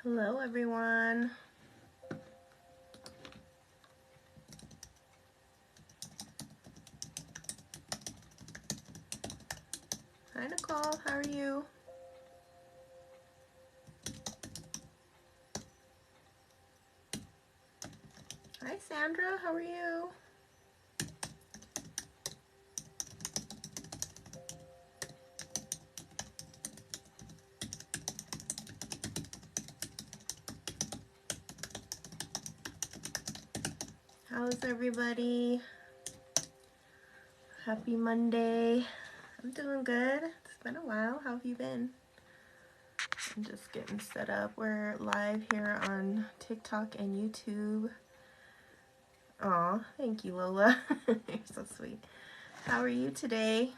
Hello everyone. Hi Nicole, how are you? Hi Sandra, how are you? How's everybody? Happy Monday. I'm doing good. It's been a while. How have you been? I'm just getting set up. We're live here on TikTok and YouTube. Aw, thank you, Lola. You're so sweet. How are you today?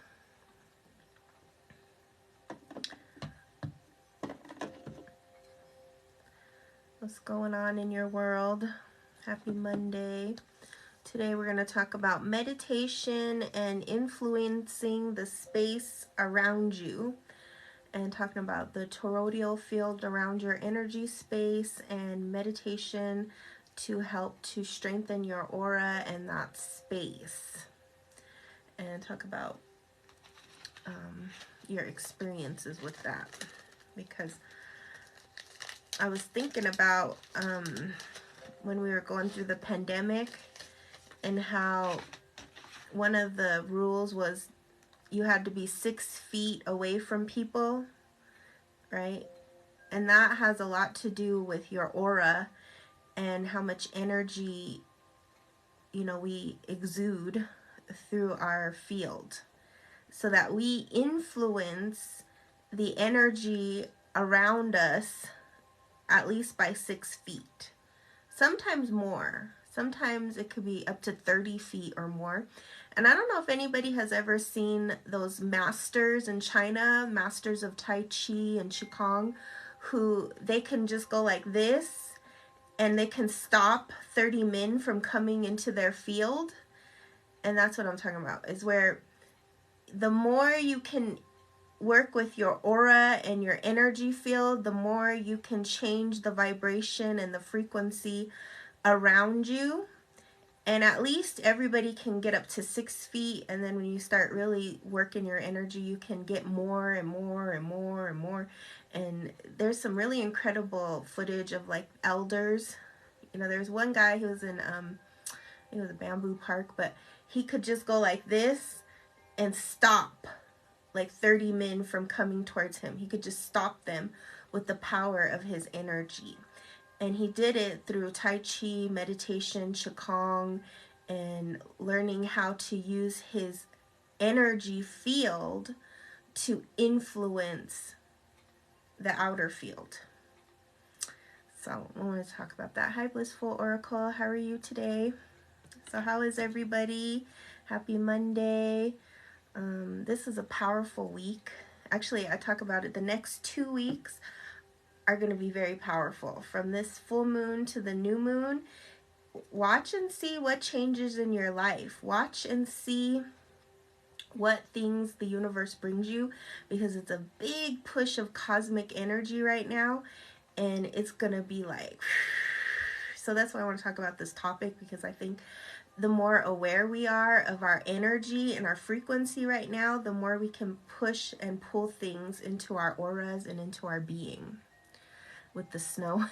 What's going on in your world? Happy Monday. Today we're going to talk about meditation and influencing the space around you, and talking about the toroidal field around your energy space and meditation to help to strengthen your aura and that space, and talk about your experiences with that, because I was thinking about when we were going through the pandemic and how one of the rules was you had to be 6 feet away from people, right? And that has a lot to do with your aura and how much energy, we exude through our field, so that we influence the energy around us at least by 6 feet. Sometimes more. Sometimes it could be up to 30 feet or more. And I don't know if anybody has ever seen those masters in China, masters of Tai Chi and Qigong, who they can just go like this and they can stop 30 men from coming into their field. And that's what I'm talking about, is where the more you can work with your aura and your energy field, the more you can change the vibration and the frequency around you. And at least everybody can get up to 6 feet, and then when you start really working your energy, you can get more and more and more and more. And there's some really incredible footage of like elders. There's one guy who was in it was a bamboo park, but he could just go like this and stop like 30 men from coming towards him. He could just stop them with the power of his energy. And he did it through Tai Chi, meditation, Qigong, and learning how to use his energy field to influence the outer field. So I want to talk about that. Hi, Blissful Oracle. How are you today? So how is everybody? Happy Monday. This is a powerful week. Actually, I talk about it. The next 2 weeks are going to be very powerful. From this full moon to the new moon, watch and see what changes in your life. Watch and see what things the universe brings you, because it's a big push of cosmic energy right now, and it's going to be like, so that's why I want to talk about this topic, because I think the more aware we are of our energy and our frequency right now, the more we can push and pull things into our auras and into our being. With the snow,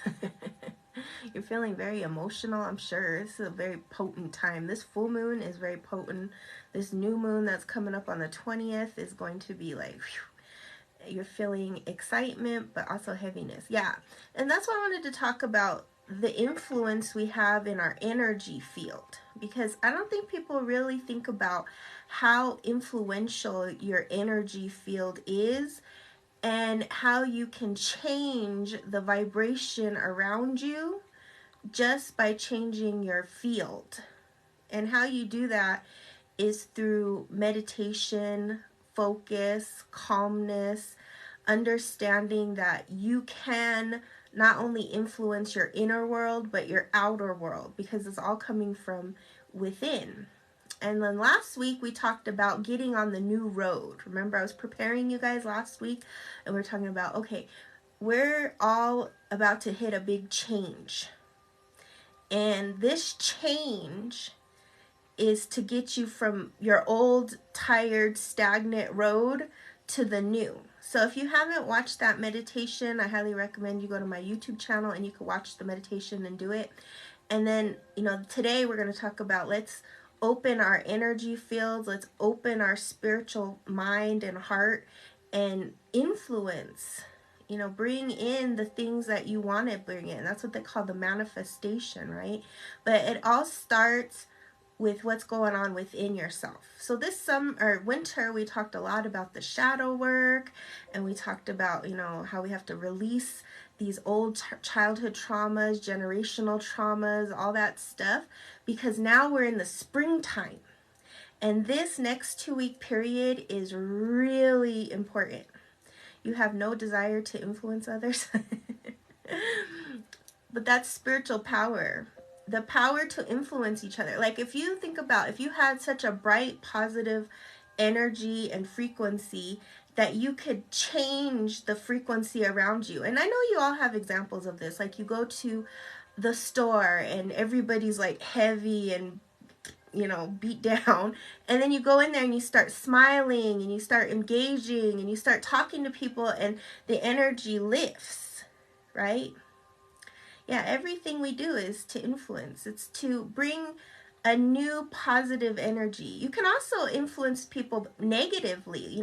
you're feeling very emotional, I'm sure. This is a very potent time. This full moon is very potent. This new moon that's coming up on the 20th is going to be like, whew, you're feeling excitement, but also heaviness. Yeah, and that's why I wanted to talk about the influence we have in our energy field, because I don't think people really think about how influential your energy field is, and how you can change the vibration around you just by changing your field. And how you do that is through meditation, focus, calmness, understanding that you can not only influence your inner world, but your outer world, because it's all coming from within. And then last week we talked about getting on the new road. Remember, I was preparing you guys last week, and we're talking about, okay, we're all about to hit a big change. And this change is to get you from your old, tired, stagnant road to the new. So if you haven't watched that meditation, I highly recommend you go to my YouTube channel and you can watch the meditation and do it. And then, today we're going to talk about, let's open our energy fields, let's open our spiritual mind and heart and influence, bring in the things that you want to bring in. That's what they call the manifestation, right? But it all starts with what's going on within yourself. So this winter, we talked a lot about the shadow work, and we talked about, how we have to release these old childhood traumas, generational traumas, all that stuff, because now we're in the springtime. And this next 2-week period is really important. You have no desire to influence others. But that's spiritual power. The power to influence each other. Like, if you think about, if you had such a bright, positive energy and frequency that you could change the frequency around you. And I know you all have examples of this. Like, you go to the store and everybody's like heavy and beat down, and then you go in there and you start smiling and you start engaging and you start talking to people and the energy lifts, right? Yeah, everything we do is to influence. It's to bring a new positive energy. You can also influence people negatively.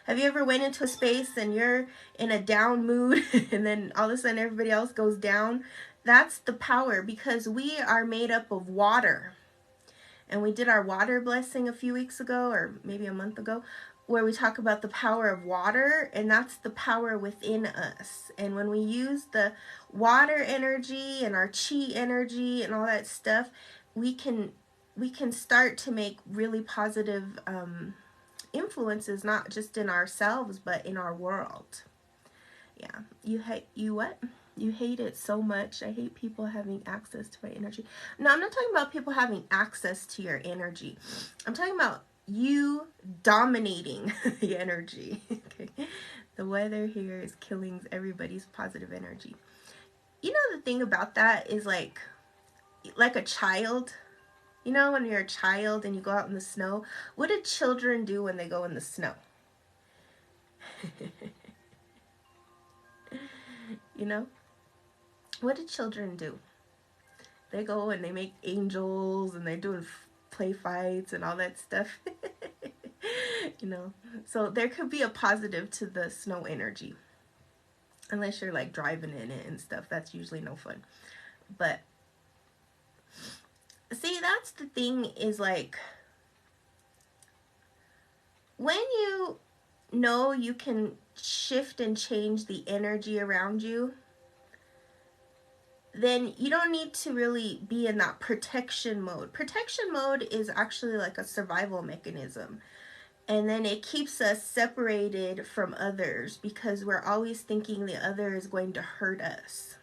Have you ever went into a space and you're in a down mood and then all of a sudden everybody else goes down? That's the power, because we are made up of water. And we did our water blessing a few weeks ago, or maybe a month ago, where we talk about the power of water, and that's the power within us. And when we use the water energy and our chi energy and all that stuff, we can start to make really positive influences, not just in ourselves, but in our world. Yeah. You hate it so much. I hate people having access to my energy. No, I'm not talking about people having access to your energy. I'm talking about you dominating the energy. Okay. The weather here is killing everybody's positive energy. The thing about that is like a child. When you're a child and you go out in the snow, what do children do when they go in the snow? What do children do? They go and they make angels and they're doing play fights and all that stuff. So there could be a positive to the snow energy. Unless you're like driving in it and stuff. That's usually no fun. But see, that's the thing, is like, when you know you can shift and change the energy around you, then you don't need to really be in that protection mode. Protection mode is actually like a survival mechanism. And then it keeps us separated from others because we're always thinking the other is going to hurt us.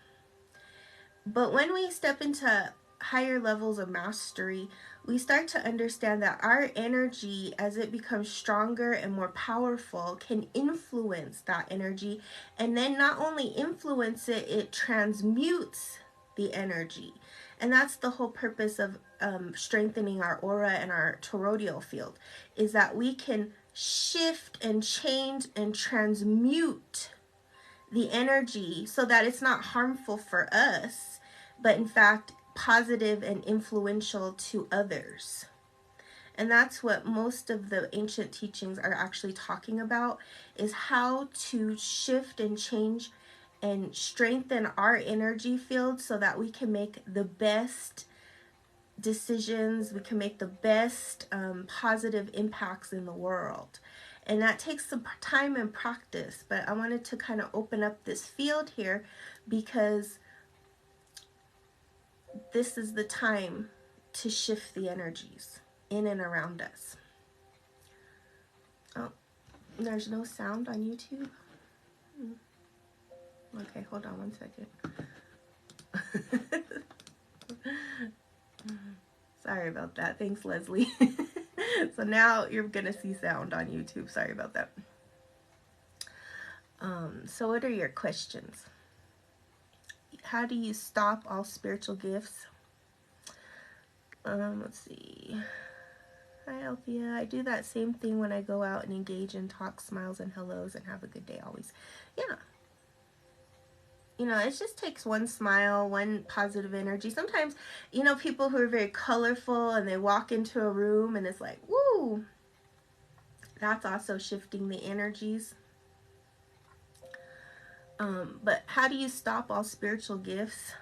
But when we step into higher levels of mastery, we start to understand that our energy, as it becomes stronger and more powerful, can influence that energy. And then not only influence it, it transmutes the energy. And that's the whole purpose of strengthening our aura and our toroidal field, is that we can shift and change and transmute the energy so that it's not harmful for us, but in fact positive and influential to others. And that's what most of the ancient teachings are actually talking about, is how to shift and change and strengthen our energy field so that we can make the best decisions, we can make the best positive impacts in the world. And that takes some time and practice, but I wanted to kind of open up this field here because this is the time to shift the energies in and around us. Oh, there's no sound on YouTube? Okay, hold on 1 second. Sorry about that. Thanks, Leslie. So now you're going to see sound on YouTube. Sorry about that. So what are your questions? How do you stop all spiritual gifts? Let's see. Hi, Althea. I do that same thing when I go out and engage in talks, smiles, and hellos, and have a good day always. Yeah. You know, it just takes one smile, one positive energy. Sometimes, you know, people who are very colorful and they walk into a room and it's like, woo! That's also shifting the energies. But how do you stop all spiritual gifts?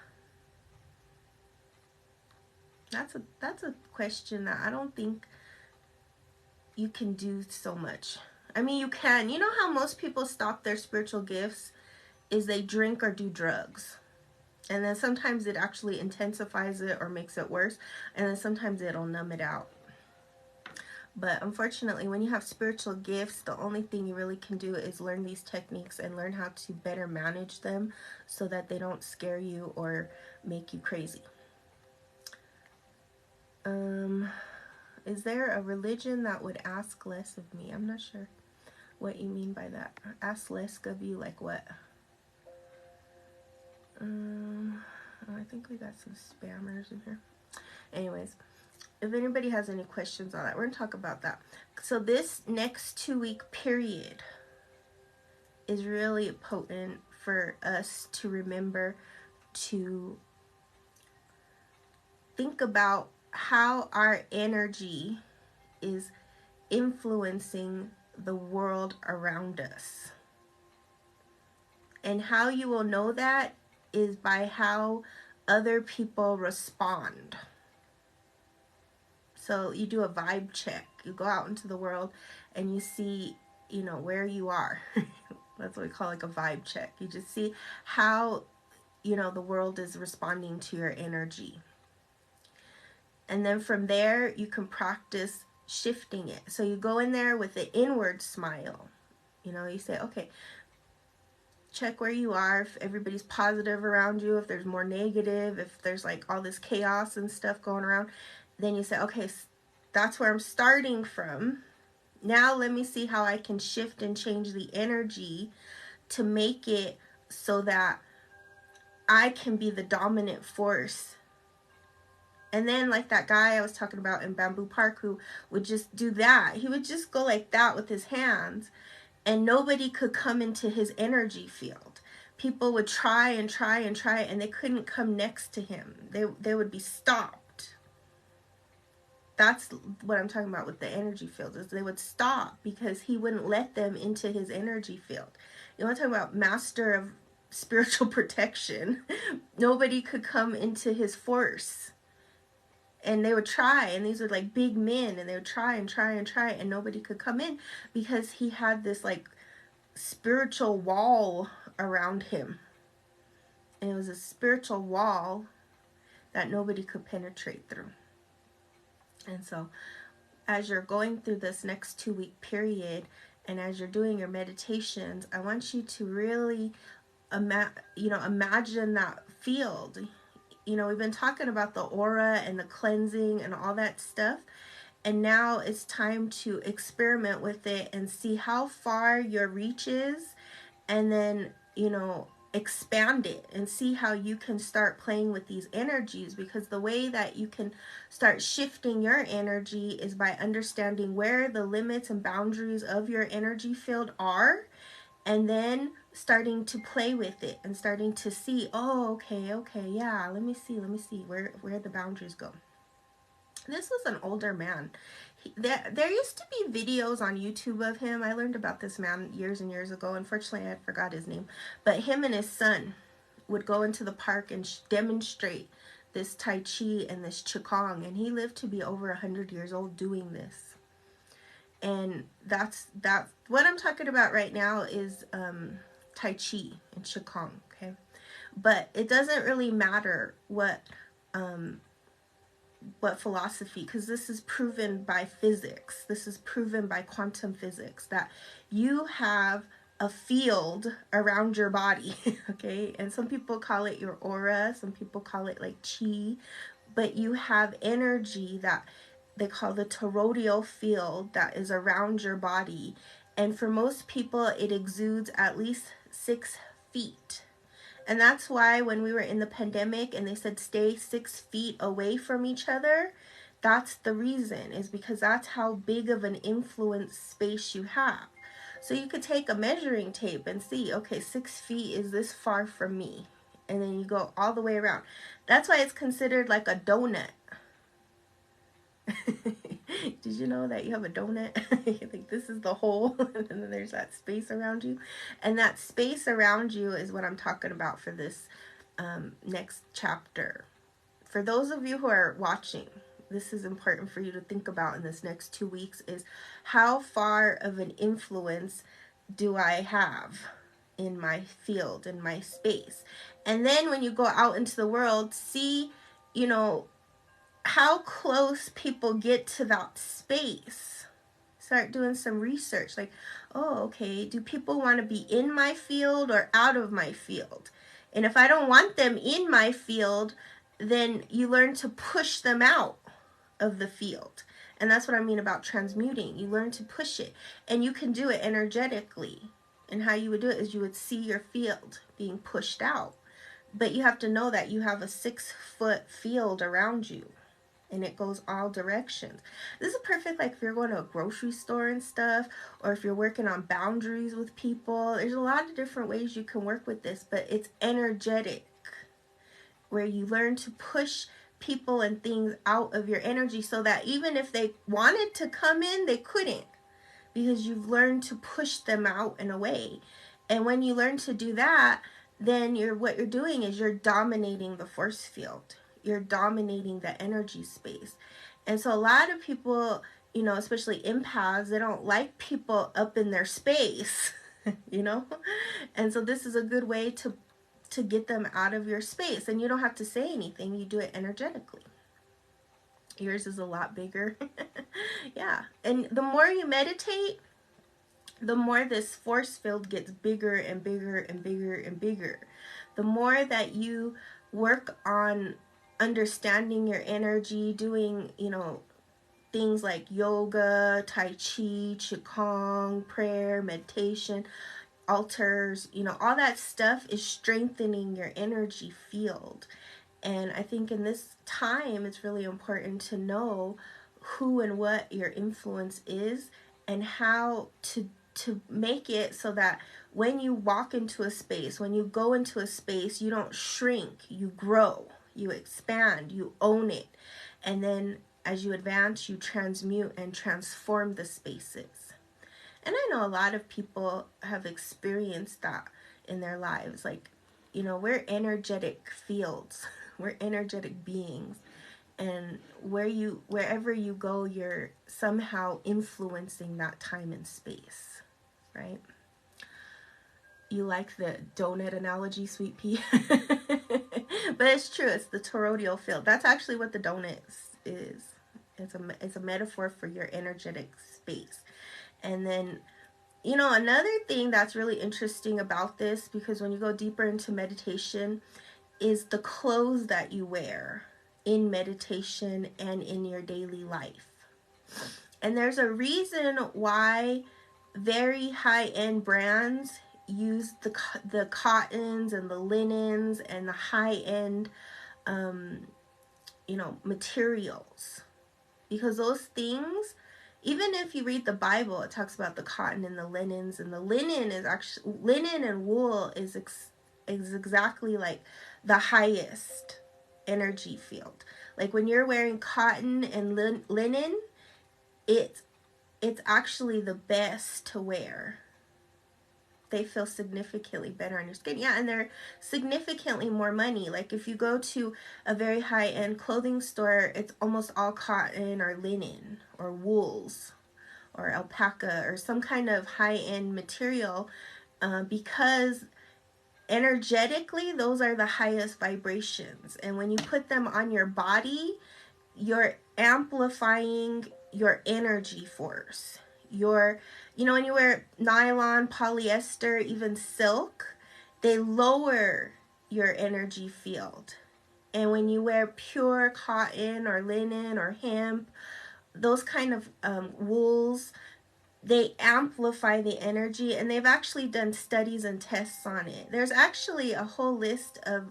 That's a question that I don't think you can do so much. I mean, you can. You know how most people stop their spiritual gifts is they drink or do drugs. And then sometimes it actually intensifies it or makes it worse. And then sometimes it'll numb it out. But unfortunately, when you have spiritual gifts, the only thing you really can do is learn these techniques and learn how to better manage them so that they don't scare you or make you crazy. Is there a religion that would ask less of me? I'm not sure what you mean by that. Ask less of you, like what? I think we got some spammers in here. Anyways, if anybody has any questions on that, we're going to talk about that. So this next 2-week period is really potent for us to remember to think about how our energy is influencing the world around us. And how you will know that is by how other people respond. So you do a vibe check. You go out into the world and you see, you know, where you are. That's what we call like a vibe check. You just see how, you know, the world is responding to your energy. And then from there, you can practice shifting it. So you go in there with the inward smile. You know, you say, okay, check where you are, if everybody's positive around you, if there's more negative, if there's like all this chaos and stuff going around. Then you say, okay, that's where I'm starting from. Now let me see how I can shift and change the energy to make it so that I can be the dominant force. And then like that guy I was talking about in Bamboo Park who would just do that. He would just go like that with his hands and nobody could come into his energy field. People would try and try and try and they couldn't come next to him. They would be stopped. That's what I'm talking about with the energy field, is they would stop because he wouldn't let them into his energy field. You want to talk about master of spiritual protection. Nobody could come into his force. And they would try, and these were like big men, and they would try and try and try, and nobody could come in because he had this like spiritual wall around him. And it was a spiritual wall that nobody could penetrate through. And so as you're going through this next 2-week period, and as you're doing your meditations, I want you to really imagine that field. You know, we've been talking about the aura and the cleansing and all that stuff. And now it's time to experiment with it and see how far your reach is. And then, you know, expand it and see how you can start playing with these energies. Because the way that you can start shifting your energy is by understanding where the limits and boundaries of your energy field are. And then starting to play with it and starting to see, oh, okay, yeah, let me see where the boundaries go. This was an older man. There used to be videos on YouTube of him. I learned about this man years and years ago. Unfortunately, I forgot his name. But him and his son would go into the park and demonstrate this Tai Chi and this Qigong. And he lived to be over 100 years old doing this. And that's what I'm talking about right now is Tai Chi and Qigong, okay? But it doesn't really matter what philosophy, because this is proven by physics. This is proven by quantum physics that you have a field around your body, okay? And some people call it your aura, some people call it like chi, but you have energy that they call the toroidal field that is around your body, And for most people, it exudes at least 6 feet. And that's why when we were in the pandemic and they said stay 6 feet away from each other, that's the reason, is because that's how big of an influence space you have. So you could take a measuring tape and see, okay, 6 feet is this far from me. And then you go all the way around. That's why it's considered like a donut. Did you know that you have a donut? You think this is the hole, and then there's that space around you. And that space around you is what I'm talking about for this next chapter. For those of you who are watching, this is important for you to think about in this next 2 weeks, is how far of an influence do I have in my field, in my space? And then when you go out into the world, see, you know, how close people get to that space. Start doing some research, like, oh, okay, do people want to be in my field or out of my field? And if I don't want them in my field, then you learn to push them out of the field. And that's what I mean about transmuting. You learn to push it, and you can do it energetically. And how you would do it is you would see your field being pushed out. But you have to know that you have a 6-foot field around you, and it goes all directions. This is perfect, like if you're going to a grocery store and stuff, or if you're working on boundaries with people. There's a lot of different ways you can work with this, but it's energetic, where you learn to push people and things out of your energy so that even if they wanted to come in, they couldn't, because you've learned to push them out and away. And when you learn to do that, then what you're doing is you're dominating the force field. You're dominating the energy space. And so a lot of people, you know, especially empaths, they don't like people up in their space, you know? And so this is a good way to get them out of your space. And you don't have to say anything. You do it energetically. Yours is a lot bigger. Yeah. And the more you meditate, the more this force field gets bigger and bigger and bigger and bigger. The more that you work on understanding your energy, doing, you know, things like yoga, tai chi, qigong, prayer, meditation, altars, you know, all that stuff is strengthening your energy field. And I think in this time, it's really important to know who and what your influence is, and how to make it so that when you walk into a space, when you go into a space, you don't shrink, you grow, you expand, you own it. And then as you advance, you transmute and transform the spaces. And I know a lot of people have experienced that in their lives. Like, you know, we're energetic fields. We're energetic beings. And wherever you go, you're somehow influencing that time and space, right? You like the donut analogy, Sweet Pea? But it's true. It's the toroidal field. That's actually what the donut is. It's a metaphor for your energetic space. And then, you know, another thing that's really interesting about this, because when you go deeper into meditation, is the clothes that you wear in meditation and in your daily life. And there's a reason why very high-end brands use the cottons and the linens and the high-end, you know, materials. Because those things, even if you read the Bible, it talks about the cotton and the linens, and the linen is actually, linen and wool is exactly like the highest energy field. Like when you're wearing cotton and linen, it's actually the best to wear. They feel significantly better on your skin. Yeah, and they're significantly more money. Like if you go to a very high-end clothing store, it's almost all cotton or linen or wools or alpaca or some kind of high-end material, because energetically those are the highest vibrations. And when you put them on your body, you're amplifying your energy force. You know, when you wear nylon, polyester, even silk, they lower your energy field. And when you wear pure cotton or linen or hemp, those kind of wools, they amplify the energy, and they've actually done studies and tests on it. There's actually a whole list of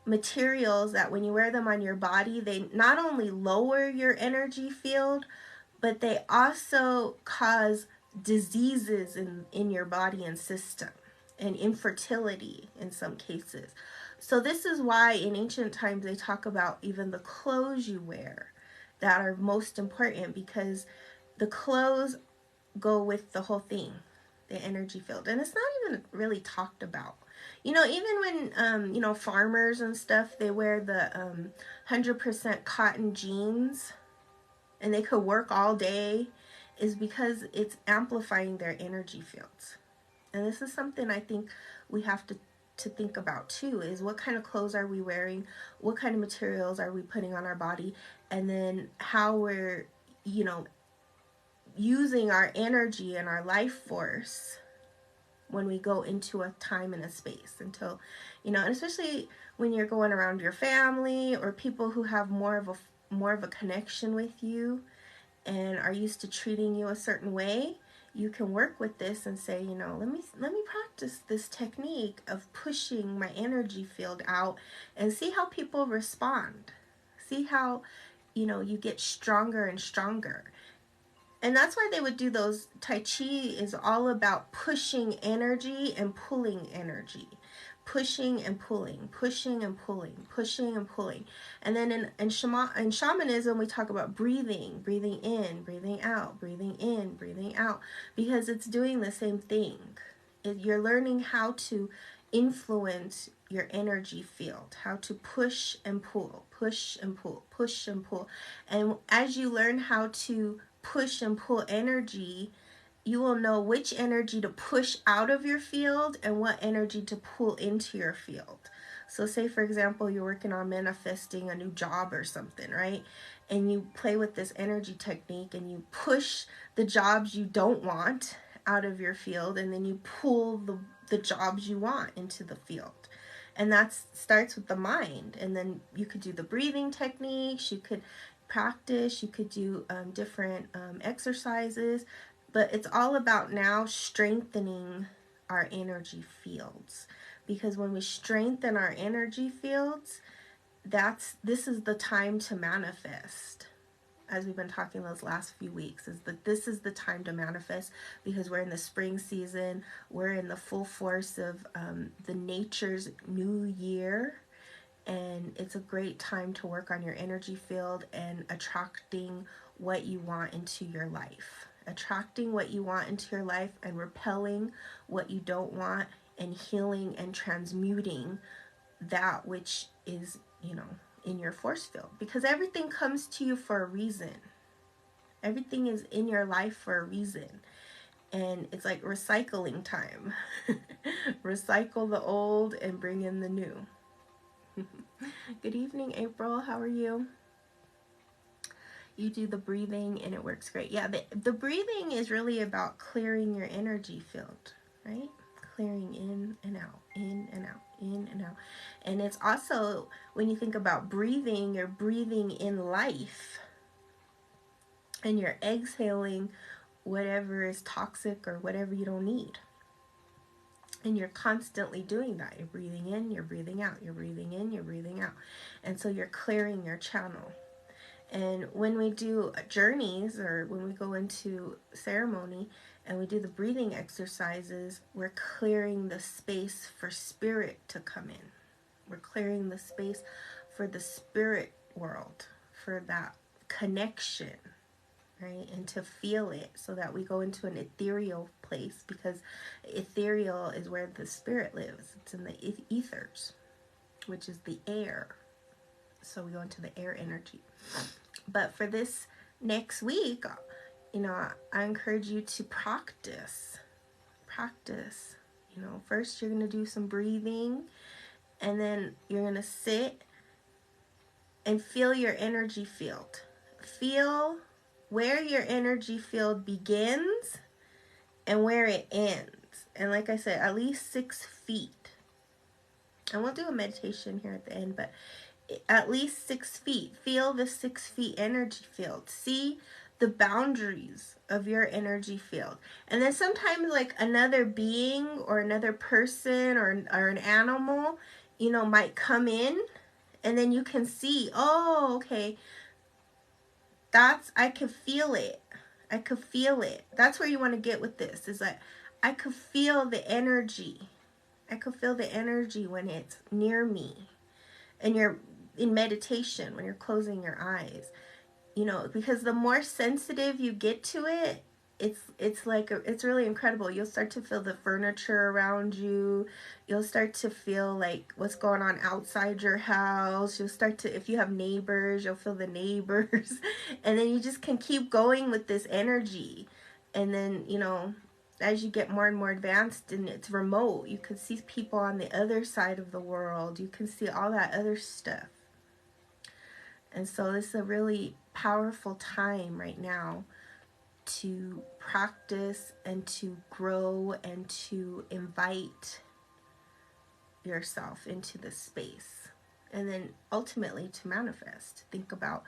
materials that when you wear them on your body, they not only lower your energy field, but they also cause diseases in your body and system, and infertility in some cases. So this is why in ancient times they talk about even the clothes you wear that are most important, because the clothes go with the whole thing, the energy field. And it's not even really talked about. You know, even when, you know, farmers and stuff, they wear the 100% cotton jeans and they could work all day, is because it's amplifying their energy fields. And this is something I think we have to think about too, is what kind of clothes are we wearing, what kind of materials are we putting on our body, and then how we're, you know, using our energy and our life force when we go into a time and a space. Until, you know, and especially when you're going around your family or people who have more of a connection with you and are used to treating you a certain way, you can work with this and say, you know, let me practice this technique of pushing my energy field out and see how people respond. See how, you know, you get stronger and stronger. And that's why they would do those. Tai Chi is all about pushing energy and pulling energy. Pushing and pulling, pushing and pulling, pushing and pulling. And then in shamanism, we talk about breathing, breathing in, breathing out, breathing in, breathing out, because it's doing the same thing. You're learning how to influence your energy field, how to push and pull, push and pull, push and pull. And as you learn how to push and pull energy, you will know which energy to push out of your field and what energy to pull into your field. So say, for example, you're working on manifesting a new job or something, right? And you play with this energy technique and you push the jobs you don't want out of your field, and then you pull the jobs you want into the field. And that starts with the mind. And then you could do the breathing techniques, you could practice, you could do different exercises, but it's all about now strengthening our energy fields. Because when we strengthen our energy fields, this is the time to manifest. As we've been talking those last few weeks, is that this is the time to manifest, because we're in the spring season, we're in the full force of the nature's new year, and it's a great time to work on your energy field and attracting what you want into your life. Attracting what you want into your life and repelling what you don't want, and healing and transmuting that which is, you know, in your force field. Because everything comes to you for a reason. Everything is in your life for a reason. And it's like recycling time. Recycle the old and bring in the new. Good evening, April. How are you? You do the breathing and it works great. Yeah, the breathing is really about clearing your energy field, right? Clearing in and out, in and out, in and out. And it's also, when you think about breathing, you're breathing in life. And you're exhaling whatever is toxic or whatever you don't need. And you're constantly doing that. You're breathing in, you're breathing out, you're breathing in, you're breathing out. And so you're clearing your channel. And when we do journeys, or when we go into ceremony and we do the breathing exercises, we're clearing the space for spirit to come in. We're clearing the space for the spirit world, for that connection, right? And to feel it, so that we go into an ethereal place, because ethereal is where the spirit lives. It's in the ethers, which is the air. So we go into the air energy. But for this next week, you know, I encourage you to practice. You know, first you're going to do some breathing, and then you're going to sit and feel your energy field. Feel where your energy field begins and where it ends. And like I said, at least 6 feet. And we'll do a meditation here at the end, but at least 6 feet. Feel the 6 feet energy field. See the boundaries of your energy field. And then sometimes like another being or another person or an animal, you know, might come in, and then you can see, oh, okay, that's, I could feel it. I could feel it. That's where you want to get with this, is like, I could feel the energy. I could feel the energy when it's near me. And you're in meditation, when you're closing your eyes. You know, because the more sensitive you get to it, it's like it's really incredible. You'll start to feel the furniture around you. You'll start to feel like what's going on outside your house. You'll start to, if you have neighbors, you'll feel the neighbors. And then you just can keep going with this energy. And then, you know, as you get more and more advanced and it's remote, you can see people on the other side of the world. You can see all that other stuff. And so this is a really powerful time right now to practice and to grow and to invite yourself into this space. And then ultimately to manifest. Think about,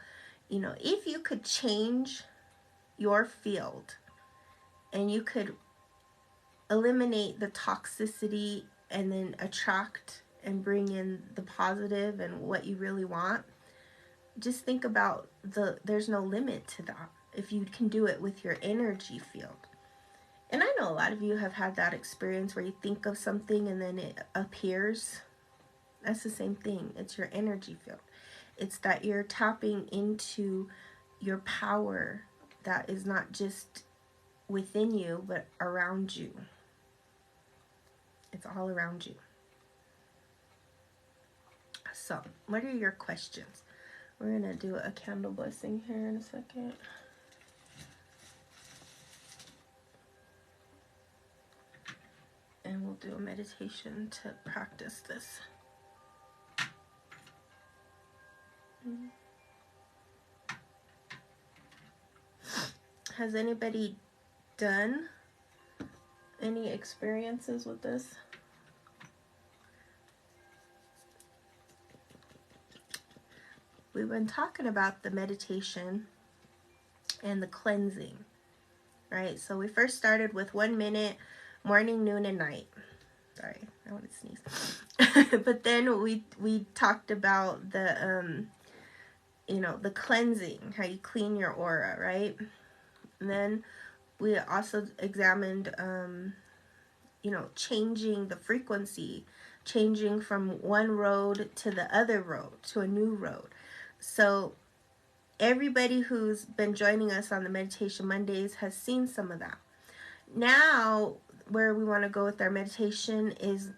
you know, if you could change your field and you could eliminate the toxicity and then attract and bring in the positive and what you really want, just think about there's no limit to that if you can do it with your energy field. And I know a lot of you have had that experience where you think of something and then it appears. That's the same thing. It's your energy field. It's that you're tapping into your power that is not just within you, but around you. It's all around you. So, what are your questions? We're going to do a candle blessing here in a second. And we'll do a meditation to practice this. Has anybody done any experiences with this? We've been talking about the meditation and the cleansing, right? So we first started with 1 minute, morning, noon, and night. Sorry, I want to sneeze. But then we talked about the, you know, the cleansing, how you clean your aura, right? And then we also examined, you know, changing the frequency, changing from one road to the other road, to a new road. So everybody who's been joining us on the Meditation Mondays has seen some of that. Now, where we want to go with our meditation is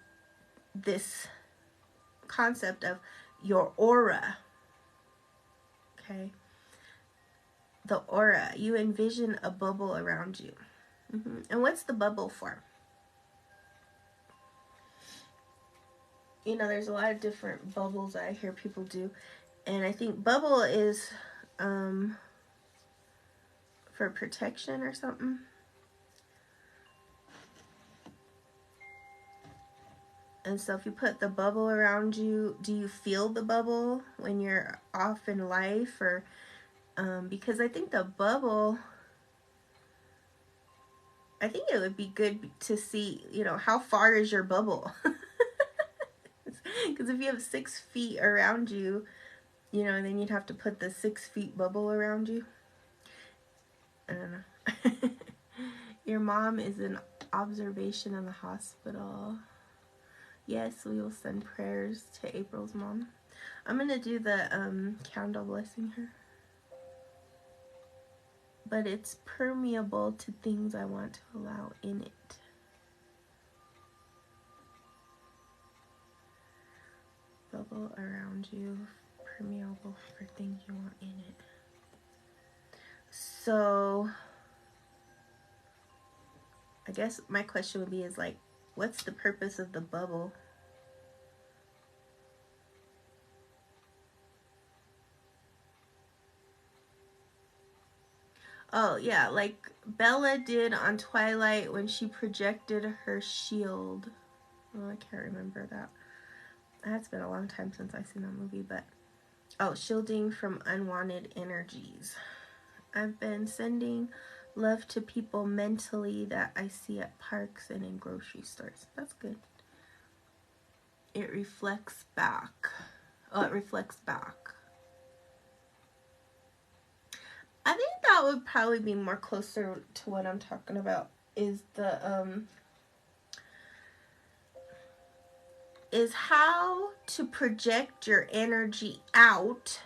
this concept of your aura. Okay? The aura. You envision a bubble around you. And what's the bubble for? You know, there's a lot of different bubbles that I hear people do. And I think bubble is for protection or something. And so if you put the bubble around you, do you feel the bubble when you're off in life? Or because I think the bubble, I think it would be good to see, you know, how far is your bubble? Because if you have 6 feet around you, you know, then you'd have to put the 6 feet bubble around you. I don't know. Your mom is in observation in the hospital. Yes, we will send prayers to April's mom. I'm going to do the candle blessing her. But it's permeable to things I want to allow in it. Bubble around you, permeable for things you want in it. So, I guess my question would be is like, what's the purpose of the bubble? Oh, yeah, like Bella did on Twilight when she projected her shield. Oh, I can't remember that. That's been a long time since I've seen that movie, but... Oh, shielding from unwanted energies. I've been sending love to people mentally that I see at parks and in grocery stores. That's good. It reflects back. Oh, it reflects back. I think that would probably be more closer to what I'm talking about, is the is how to project your energy out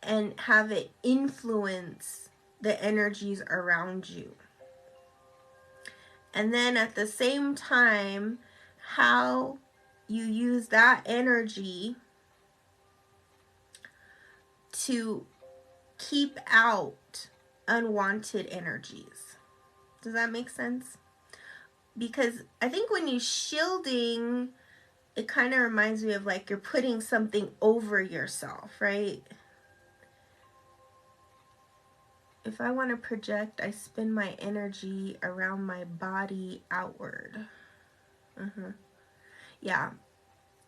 and have it influence the energies around you. And then at the same time, how you use that energy to keep out unwanted energies. Does that make sense? Because I think when you're shielding, it kind of reminds me of like you're putting something over yourself, right? If I want to project, I spin my energy around my body outward. Yeah.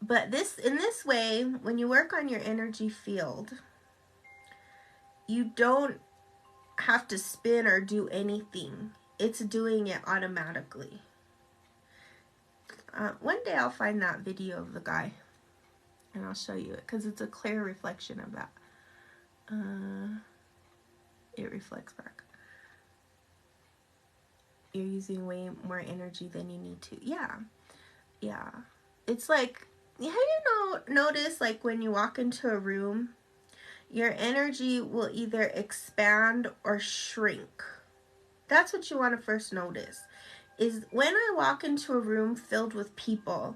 But in this way, when you work on your energy field, you don't have to spin or do anything. It's doing it automatically. One day I'll find that video of the guy and I'll show you it, because it's a clear reflection of that. It reflects back. You're using way more energy than you need to. Yeah. It's like, how do you notice, like when you walk into a room, your energy will either expand or shrink. That's what you want to first notice. Is when I walk into a room filled with people,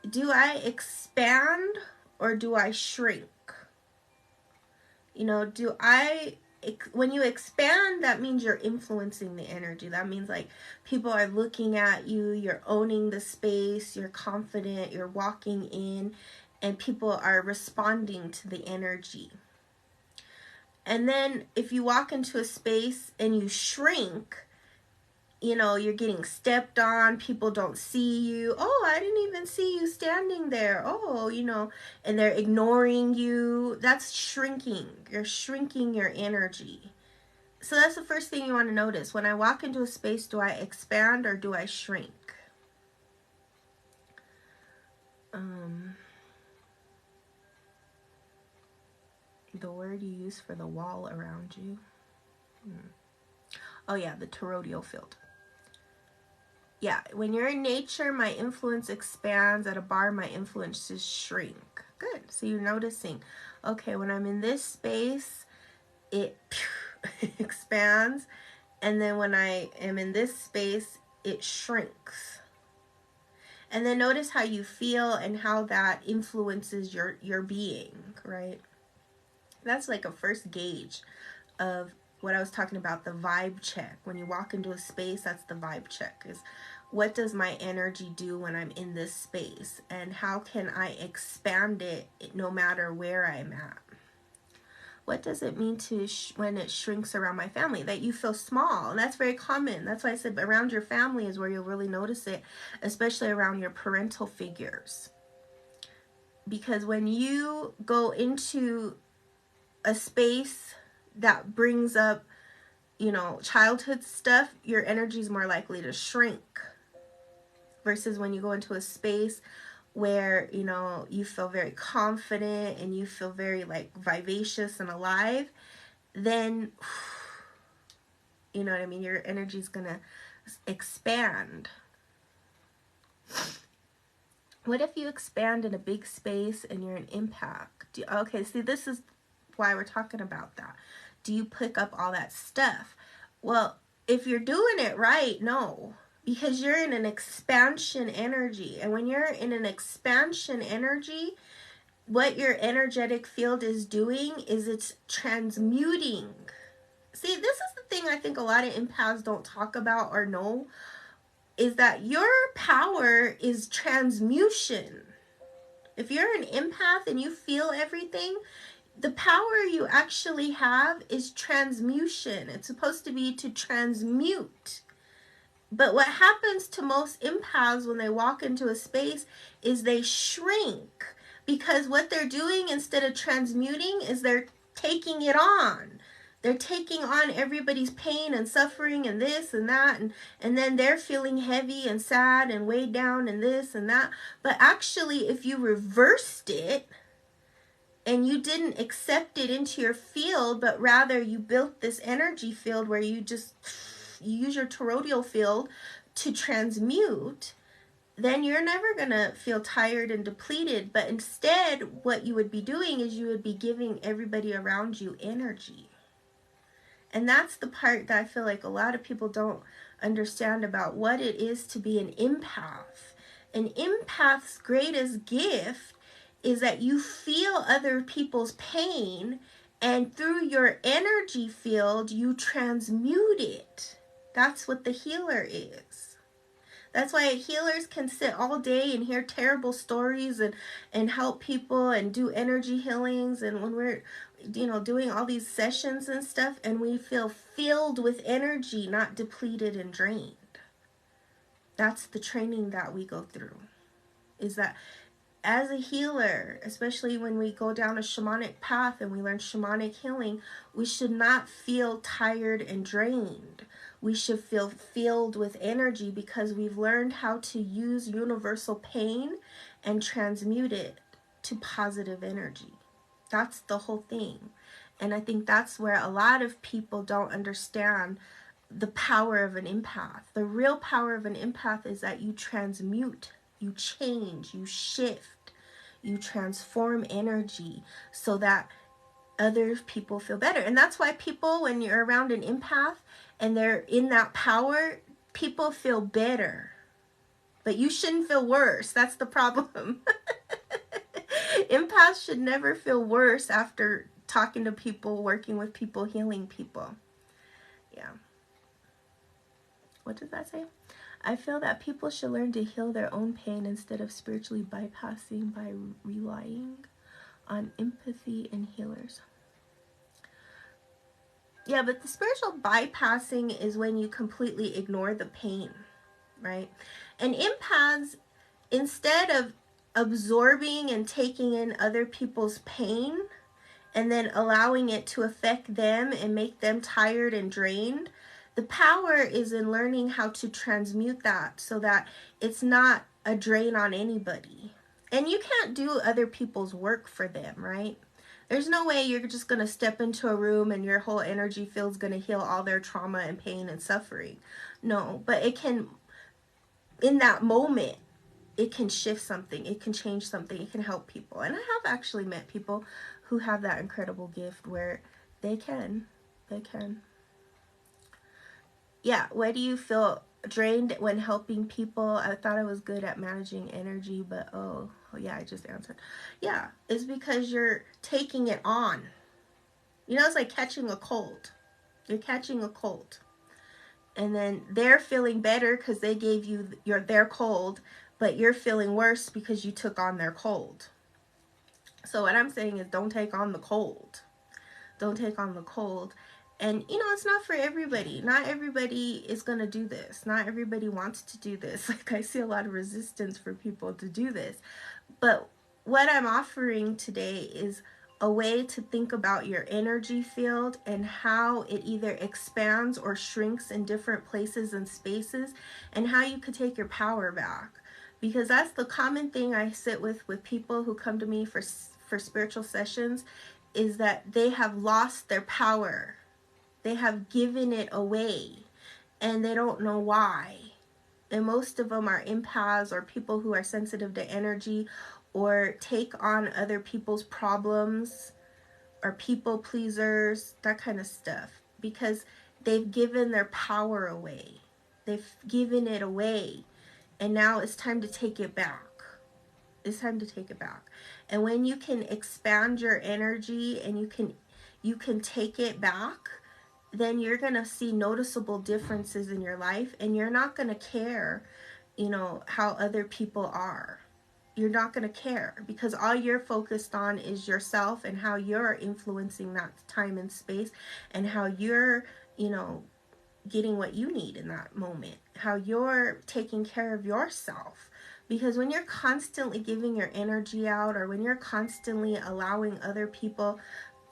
do I expand or do I shrink? You know, when you expand, that means you're influencing the energy. That means like people are looking at you, you're owning the space, you're confident, you're walking in, and people are responding to the energy. And then if you walk into a space and you shrink, you know, you're getting stepped on, people don't see you. Oh, I didn't even see you standing there. Oh, you know, and they're ignoring you. That's shrinking. You're shrinking your energy. So that's the first thing you want to notice. When I walk into a space, do I expand or do I shrink? The word you use for the wall around you. Oh yeah, the toroidal field. Yeah, when you're in nature, my influence expands. At a bar, my influences shrink. Good. So you're noticing, okay, when I'm in this space, it expands. And then when I am in this space, it shrinks. And then notice how you feel and how that influences your being, right? That's like a first gauge of what I was talking about, the vibe check. When you walk into a space, that's the vibe check, is what does my energy do when I'm in this space, and how can I expand it no matter where I'm at? What does it mean to when it shrinks around my family? That you feel small. And that's very common. That's why I said around your family is where you'll really notice it, especially around your parental figures. Because when you go into a space that brings up, you know, childhood stuff, your energy is more likely to shrink. Versus when you go into a space where, you know, you feel very confident and you feel very like vivacious and alive, then, you know what I mean, your energy is gonna expand. What if you expand in a big space and you're an impact? Okay, see, this is why we're talking about that. Do you pick up all that stuff? Well, if you're doing it right, no. Because you're in an expansion energy. And when you're in an expansion energy, what your energetic field is doing is it's transmuting. See, this is the thing I think a lot of empaths don't talk about or know, is that your power is transmutation. If you're an empath and you feel everything, the power you actually have is transmutation. It's supposed to be to transmute. But what happens to most empaths when they walk into a space is they shrink, because what they're doing instead of transmuting is they're taking it on. They're taking on everybody's pain and suffering and this and that, and then they're feeling heavy and sad and weighed down and this and that. But actually, if you reversed it and you didn't accept it into your field, but rather you built this energy field where you use your toroidal field to transmute, then you're never going to feel tired and depleted. But instead, what you would be doing is you would be giving everybody around you energy. And that's the part that I feel like a lot of people don't understand about what it is to be an empath. An empath's greatest gift is that you feel other people's pain, and through your energy field, you transmute it. That's what the healer is. That's why healers can sit all day and hear terrible stories and help people and do energy healings. And when we're, doing all these sessions and stuff, and we feel filled with energy, not depleted and drained. That's the training that we go through. Is that as a healer, especially when we go down a shamanic path and we learn shamanic healing, we should not feel tired and drained. We should feel filled with energy because we've learned how to use universal pain and transmute it to positive energy. That's the whole thing. And I think that's where a lot of people don't understand the power of an empath. The real power of an empath is that you transmute, you change, you shift, you transform energy so that other people feel better. And that's why people, when you're around an empath and they're in that power, people feel better. But you shouldn't feel worse. That's the problem. Empaths should never feel worse after talking to people, working with people, healing people. Yeah. What does that say? I feel that people should learn to heal their own pain instead of spiritually bypassing by relying on empathy and healers. Yeah, but the spiritual bypassing is when you completely ignore the pain, right? And empaths, instead of absorbing and taking in other people's pain and then allowing it to affect them and make them tired and drained, the power is in learning how to transmute that so that it's not a drain on anybody. And you can't do other people's work for them, right? There's no way you're just going to step into a room and your whole energy field's going to heal all their trauma and pain and suffering. No, but it can, in that moment, it can shift something. It can change something. It can help people. And I have actually met people who have that incredible gift where they can. Yeah, why do you feel drained when helping people? I thought I was good at managing energy, but oh yeah, I just answered. Yeah, it's because you're taking it on. It's like catching a cold. You're catching a cold. And then they're feeling better because they gave you their cold, but you're feeling worse because you took on their cold. So what I'm saying is don't take on the cold. Don't take on the cold. And, it's not for everybody. Not everybody is going to do this. Not everybody wants to do this. Like, I see a lot of resistance for people to do this. But what I'm offering today is a way to think about your energy field and how it either expands or shrinks in different places and spaces, and how you could take your power back. Because that's the common thing I sit with people who come to me for spiritual sessions, is that they have lost their power. They have given it away and they don't know why. And most of them are empaths or people who are sensitive to energy or take on other people's problems or people pleasers, that kind of stuff, because they've given their power away. They've given it away, and now it's time to take it back. It's time to take it back. And when you can expand your energy and you can take it back, then you're going to see noticeable differences in your life, and you're not going to care, how other people are. You're not going to care because all you're focused on is yourself and how you're influencing that time and space and how you're, getting what you need in that moment, how you're taking care of yourself. Because when you're constantly giving your energy out, or when you're constantly allowing other people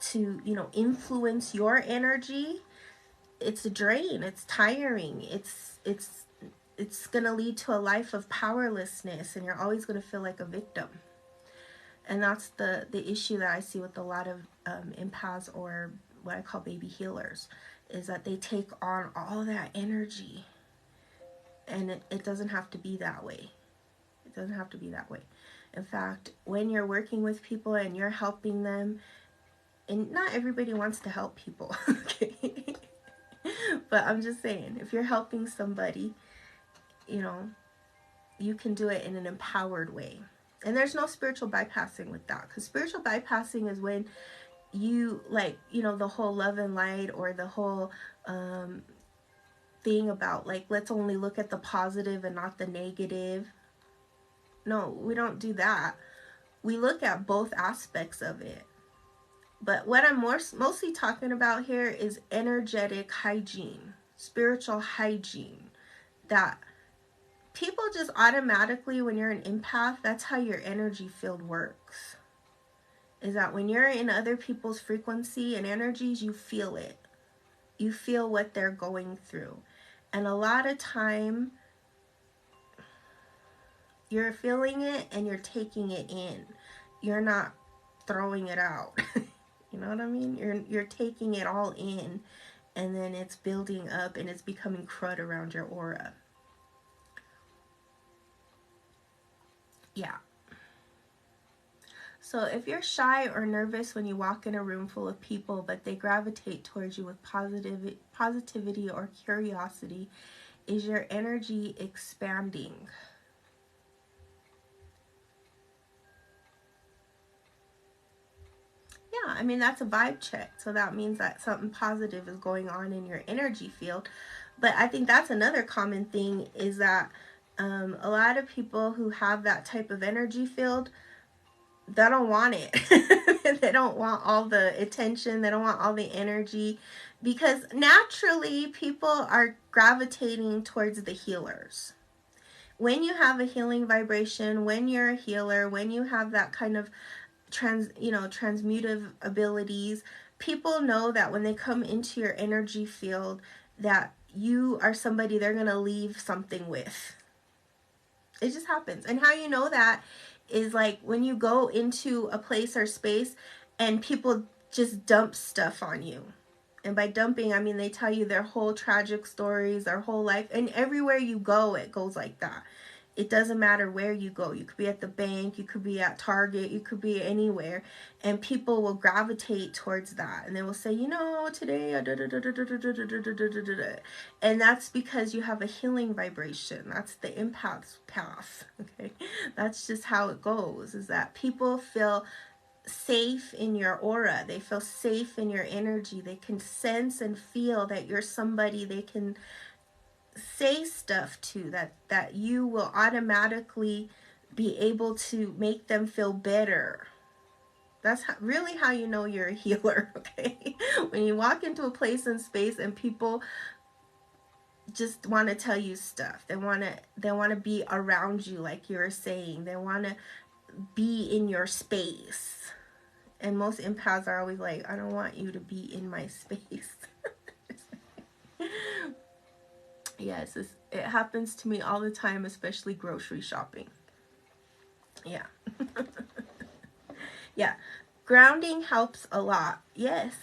to, you know, influence your energy, it's a drain, it's tiring, it's going to lead to a life of powerlessness, and you're always going to feel like a victim. And that's the issue that I see with a lot of empaths, or what I call baby healers, is that they take on all that energy, and it doesn't have to be that way. It doesn't have to be that way. In fact, when you're working with people and you're helping them, and not everybody wants to help people, okay? But I'm just saying, if you're helping somebody, you know, you can do it in an empowered way. And there's no spiritual bypassing with that, because spiritual bypassing is when you, like, you know, the whole love and light, or the whole thing about, like, let's only look at the positive and not the negative. No, we don't do that. We look at both aspects of it. But what I'm mostly talking about here is energetic hygiene, spiritual hygiene. That people just automatically, when you're an empath, that's how your energy field works. Is that when you're in other people's frequency and energies, you feel it. You feel what they're going through. And a lot of time, you're feeling it and you're taking it in. You're not throwing it out. You know what I mean? You're taking it all in, and then it's building up and it's becoming crud around your aura. Yeah. So if you're shy or nervous when you walk in a room full of people, but they gravitate towards you with positivity or curiosity, is your energy expanding? Yeah, I mean, that's a vibe check. So that means that something positive is going on in your energy field. But I think that's another common thing, is that a lot of people who have that type of energy field, they don't want it. They don't want all the attention. They don't want all the energy, because naturally people are gravitating towards the healers. When you have a healing vibration, when you're a healer, when you have that kind of transmutive abilities, people know that when they come into your energy field, that you are somebody they're going to leave something with. It just happens. And how you know that is, like, when you go into a place or space and people just dump stuff on you. And by dumping, I mean they tell you their whole tragic stories, their whole life. And everywhere you go, it goes like that. It doesn't matter where you go. You could be at the bank, you could be at Target, you could be anywhere, and people will gravitate towards that. And they will say, you know, today, and that's because you have a healing vibration. That's the empath's path, okay? That's just how it goes, is that people feel safe in your aura. They feel safe in your energy. They can sense and feel that you're somebody they can say stuff to, that you will automatically be able to make them feel better. That's really how you know you're a healer, okay? When you walk into a place and space and people just want to tell you stuff. They want to be around you, like you were saying. They want to be in your space. And most empaths are always like, I don't want you to be in my space. Yes, it happens to me all the time, especially grocery shopping. Yeah. Yeah. Grounding helps a lot. Yes,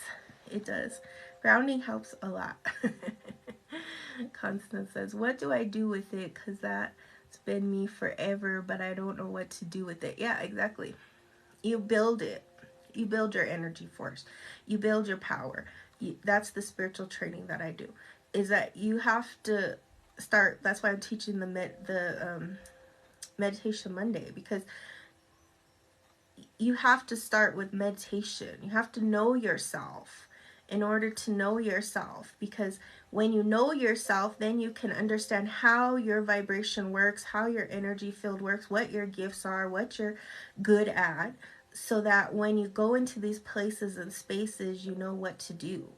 it does. Grounding helps a lot. Constance says, what do I do with it? Because that's been me forever, but I don't know what to do with it. Yeah, exactly. You build it. You build your energy force. You build your power. That's the spiritual training that I do. Is that you have to start. That's why I'm teaching the Meditation Monday, because you have to start with meditation. You have to know yourself in order to know yourself, because when you know yourself, then you can understand how your vibration works, how your energy field works, what your gifts are, what you're good at, so that when you go into these places and spaces, you know what to do.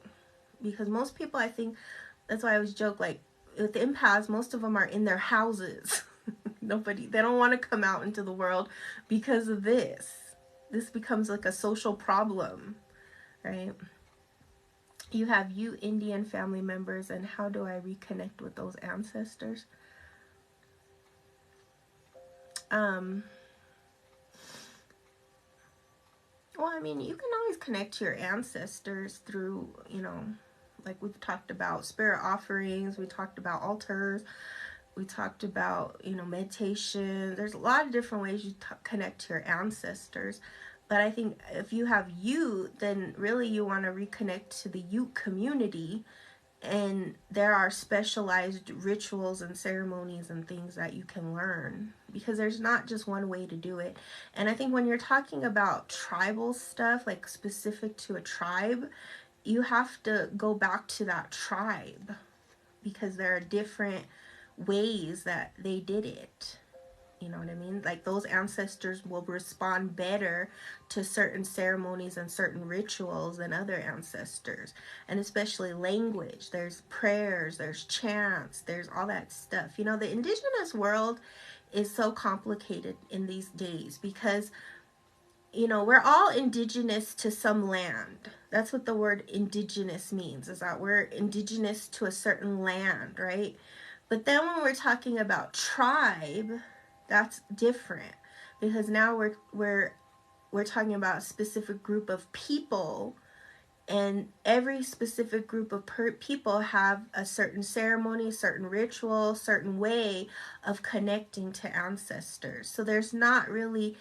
Because most people, I think, that's why I always joke, like, with the empaths, most of them are in their houses. They don't want to come out into the world because of this. This becomes like a social problem. right? You have Ute Indian family members, and how do I reconnect with those ancestors? Well, I mean, you can always connect to your ancestors through, like we've talked about spirit offerings, we talked about altars, we talked about, meditation. There's a lot of different ways you connect to your ancestors. But I think if you have Ute, then really you want to reconnect to the Ute community. And there are specialized rituals and ceremonies and things that you can learn, because there's not just one way to do it. And I think when you're talking about tribal stuff, like specific to a tribe, you have to go back to that tribe, because there are different ways that they did it. You know what I mean? Like those ancestors will respond better to certain ceremonies and certain rituals than other ancestors. And especially language. There's prayers, there's chants, there's all that stuff. The indigenous world is so complicated in these days because, we're all indigenous to some land. That's what the word indigenous means, is that we're indigenous to a certain land, right? But then when we're talking about tribe, that's different, because now we're talking about a specific group of people, and every specific group of people have a certain ceremony, certain ritual, certain way of connecting to ancestors. So there's not really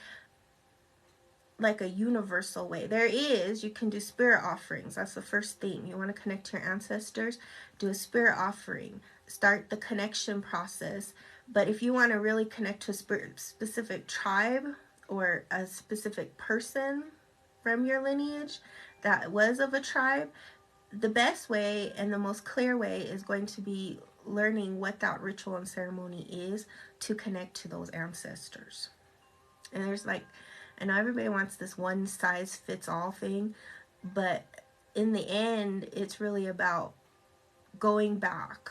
like a universal way. There is, you can do spirit offerings. That's the first thing. You want to connect to your ancestors, do a spirit offering, start the connection process. But if you want to really connect to a specific tribe or a specific person from your lineage that was of a tribe, the best way and the most clear way is going to be learning what that ritual and ceremony is to connect to those ancestors. And there's I know everybody wants this one size fits all thing, but in the end, it's really about going back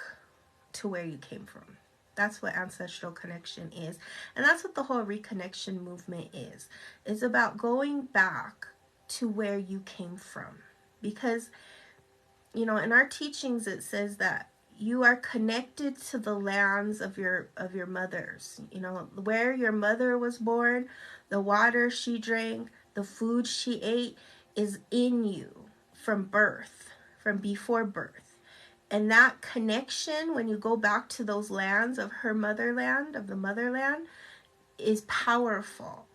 to where you came from. That's what ancestral connection is. And that's what the whole reconnection movement is. It's about going back to where you came from. Because, in our teachings, it says that you are connected to the lands of your mothers. Where your mother was born, the water she drank, the food she ate is in you from birth, from before birth. And that connection, when you go back to those lands of her motherland, of the motherland, is powerful.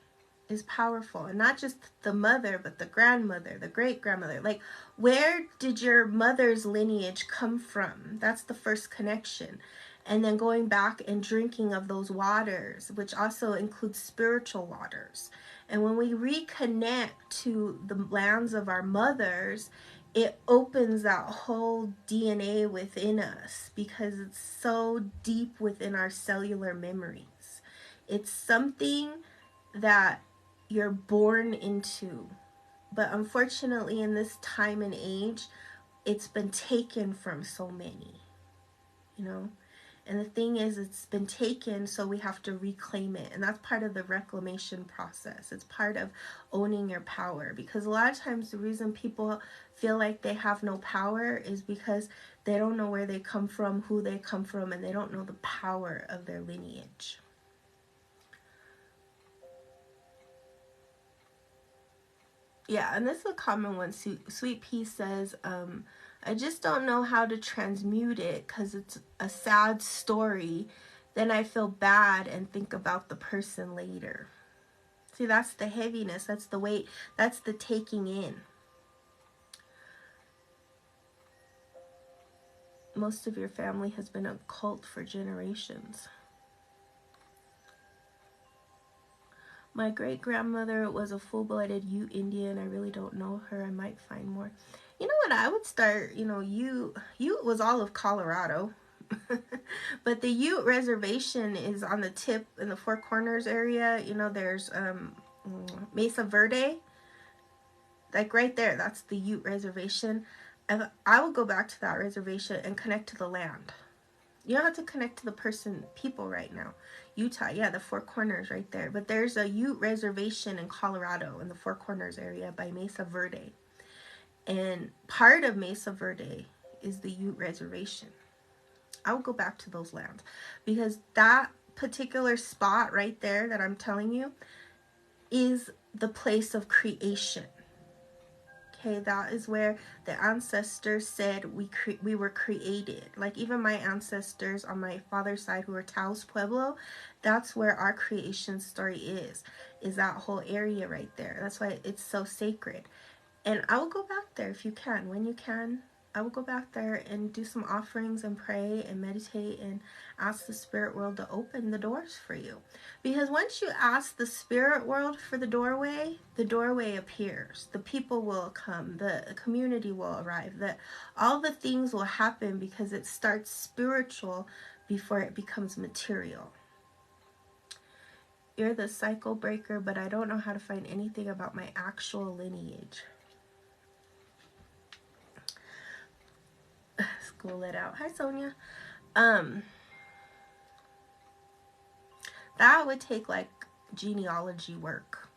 Is powerful. And not just the mother, but the grandmother, the great-grandmother. Like, where did your mother's lineage come from? That's the first connection. And then going back and drinking of those waters, which also includes spiritual waters. And when we reconnect to the lands of our mothers, it opens that whole DNA within us, because it's so deep within our cellular memories. It's something that you're born into. But unfortunately, in this time and age, it's been taken from so many, And the thing is, it's been taken, so we have to reclaim it. And that's part of the reclamation process. It's part of owning your power. Because a lot of times the reason people feel like they have no power is because they don't know where they come from, who they come from, and they don't know the power of their lineage. Yeah, and this is a common one. Sweet Pea says, I just don't know how to transmute it because it's a sad story. Then I feel bad and think about the person later. See, that's the heaviness. That's the weight. That's the taking in. Most of your family has been a cult for generations. My great-grandmother was a full-blooded Ute Indian. I really don't know her. I might find more. You know what? I would start, Ute was all of Colorado. But the Ute reservation is on the tip in the Four Corners area. There's Mesa Verde. Like right there, that's the Ute reservation. And I would go back to that reservation and connect to the land. You don't have to connect to the people right now. Utah, yeah, the Four Corners right there. But there's a Ute reservation in Colorado in the Four Corners area by Mesa Verde. And part of Mesa Verde is the Ute Reservation. I would go back to those lands because that particular spot right there that I'm telling you is the place of creation. Okay, that is where the ancestors said we were created. Like even my ancestors on my father's side who are Taos Pueblo, that's where our creation story is that whole area right there. That's why it's so sacred. And I will go back there if you can. When you can, I will go back there and do some offerings and pray and meditate and ask the spirit world to open the doors for you. Because once you ask the spirit world for the doorway appears. The people will come. The community will arrive. All the things will happen because it starts spiritual before it becomes material. You're the cycle breaker, but I don't know how to find anything about my actual lineage. School it out. Hi, Sonia. That would take like genealogy work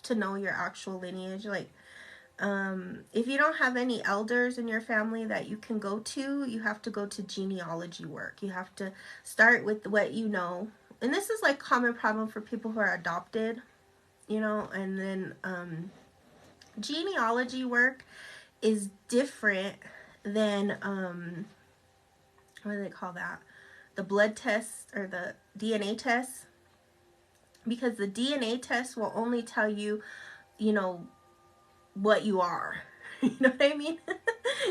to know your actual lineage. Like, if you don't have any elders in your family that you can go to, you have to go to genealogy work. You have to start with what you know. And this is like common problem for people who are adopted, you know, and then genealogy work is different than what do they call that? The blood test or the DNA test. Because the DNA test will only tell you, you know, what you are. You know what I mean?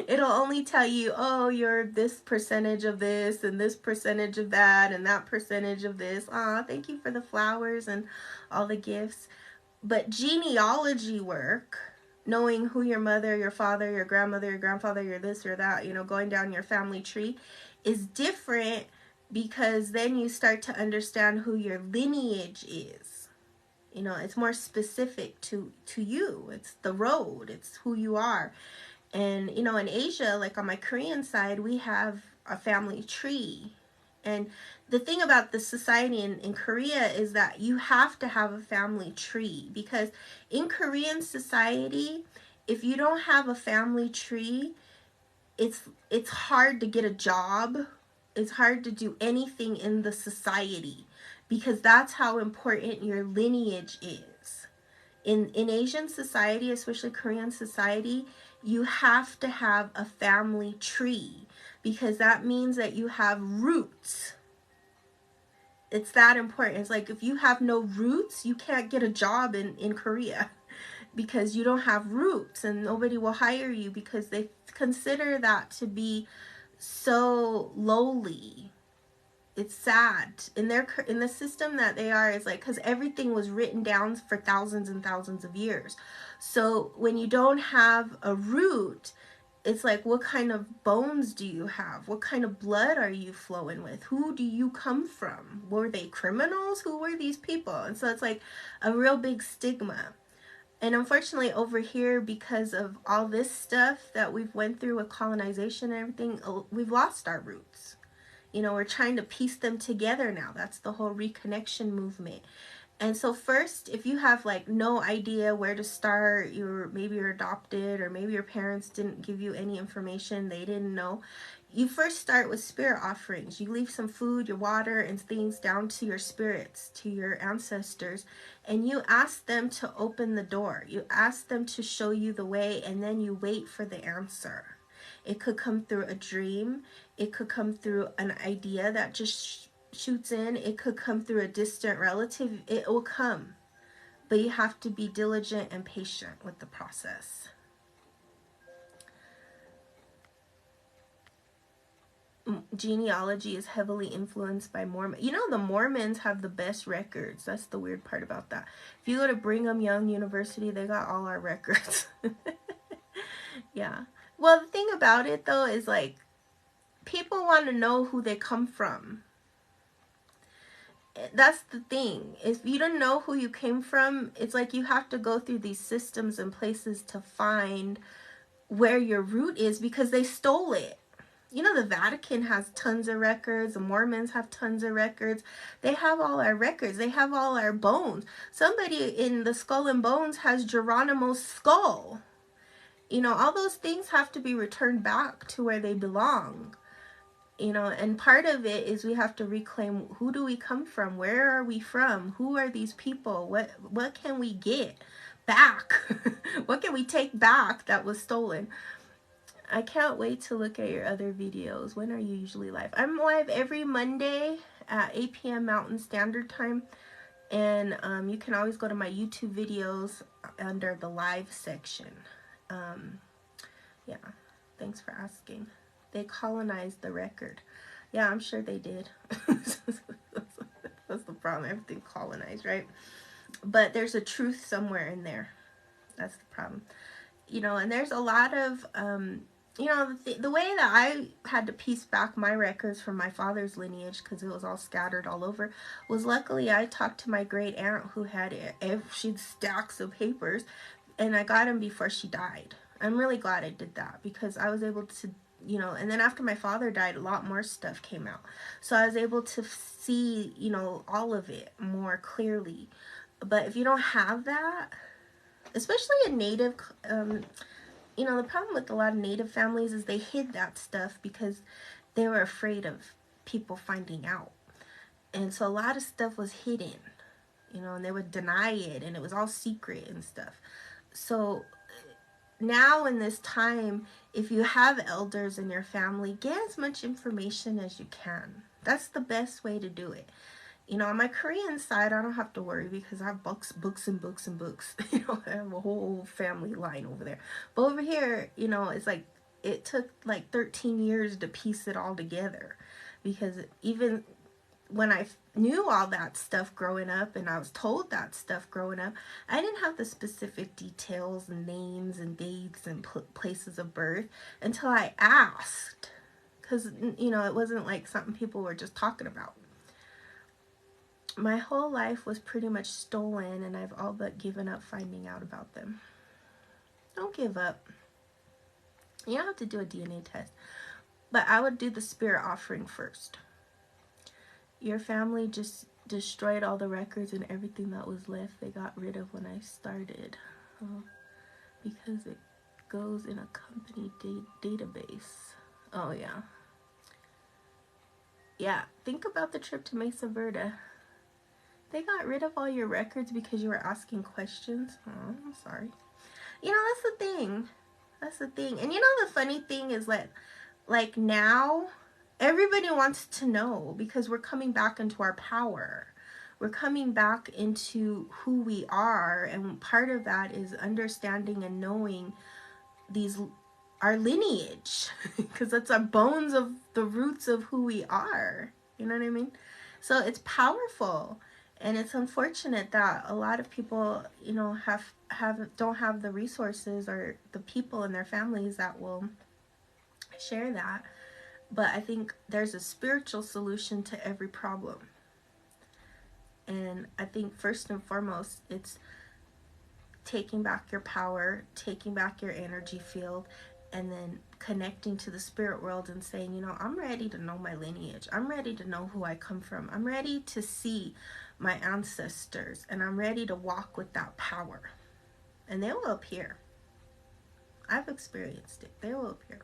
It'll only tell you, oh, you're this percentage of this and this percentage of that and that percentage of this. Aw, thank you for the flowers and all the gifts. But genealogy work, knowing who your mother, your father, your grandmother, your grandfather, your this or that, you know, going down your family tree is different because then you start to understand who your lineage is. You know, it's more specific to you. It's the road. It's who you are. And, you know, in Asia, like on my Korean side, we have a family tree. And the thing about the society in Korea is that you have to have a family tree. Because in Korean society, if you don't have a family tree, it's hard to get a job. It's hard to do anything in the society. Because that's how important your lineage is. In Asian society, especially Korean society, you have to have a family tree because that means that you have roots. It's that important. It's like if you have no roots, you can't get a job in Korea because you don't have roots and nobody will hire you because they consider that to be so lowly. It's sad. In the system that they are, is like, because everything was written down for thousands and thousands of years. So when you don't have a root, it's like, what kind of bones do you have? What kind of blood are you flowing with? Who do you come from? Were they criminals? Who were these people? And so it's like a real big stigma. And unfortunately over here, because of all this stuff that we've went through with colonization and everything, we've lost our roots. You know, we're trying to piece them together now. That's the whole reconnection movement. And so first, if you have like no idea where to start, maybe you're adopted or maybe your parents didn't give you any information, they didn't know, you first start with spirit offerings. You leave some food, your water and things down to your spirits, to your ancestors, and you ask them to open the door. You ask them to show you the way, and then you wait for the answer. It could come through a dream. It could come through an idea that just shoots in. It could come through a distant relative. It will come. But you have to be diligent and patient with the process. Genealogy is heavily influenced by Mormon. You know, the Mormons have the best records. That's the weird part about that. If you go to Brigham Young University, they got all our records. Yeah. Well, the thing about it, though, is like, people want to know who they come from. That's the thing. If you don't know who you came from, it's like you have to go through these systems and places to find where your root is because they stole it. You know, the Vatican has tons of records. The Mormons have tons of records. They have all our records. They have all our bones. Somebody in the Skull and Bones has Geronimo's skull. You know, all those things have to be returned back to where they belong. You know, and part of it is we have to reclaim, who do we come from? Where are we from? Who are these people? What can we get back? What can we take back that was stolen? I can't wait to look at your other videos. When are you usually live? I'm live every Monday at 8 p.m. Mountain Standard Time. And you can always go to my YouTube videos under the live section. Yeah, thanks for asking. They colonized the record. Yeah, I'm sure they did. That's the problem. Everything colonized, right? But there's a truth somewhere in there. That's the problem. You know, and there's a lot of, you know, the way that I had to piece back my records from my father's lineage, because it was all scattered all over, was luckily I talked to my great aunt who had she'd stacks of papers, and I got them before she died. I'm really glad I did that, because I was able to, you know, and then after my father died, a lot more stuff came out. So I was able to see, you know, all of it more clearly. But if you don't have that, especially a native, you know, the problem with a lot of native families is they hid that stuff because they were afraid of people finding out. And so a lot of stuff was hidden, you know, and they would deny it, and it was all secret and stuff. So now in this time, if you have elders in your family, get as much information as you can. That's the best way to do it. You know, on my Korean side, I don't have to worry because I have books and books and books. You know, I have a whole family line over there. But over here, you know, it's like, it took like 13 years to piece it all together. Because even when I knew all that stuff growing up, and I was told that stuff growing up, I didn't have the specific details and names and dates and places of birth until I asked. Because, you know, it wasn't like something people were just talking about. My whole life was pretty much stolen, and I've all but given up finding out about them. Don't give up. You don't have to do a DNA test. But I would do the spirit offering first. Your family just destroyed all the records, and everything that was left they got rid of when I started. Because it goes in a company database. Oh, yeah. Yeah, think about the trip to Mesa Verde. They got rid of all your records because you were asking questions. Oh, I'm sorry. You know, that's the thing. That's the thing. And you know, the funny thing is that, like, now, everybody wants to know, because we're coming back into our power. We're coming back into who we are. And part of that is understanding and knowing our lineage. Because that's our bones of the roots of who we are. You know what I mean? So it's powerful. And it's unfortunate that a lot of people, you know, don't have the resources or the people in their families that will share that. But I think there's a spiritual solution to every problem. And I think first and foremost, it's taking back your power, taking back your energy field, and then connecting to the spirit world and saying, you know, I'm ready to know my lineage. I'm ready to know who I come from. I'm ready to see my ancestors, and I'm ready to walk with that power. And they will appear. I've experienced it. They will appear.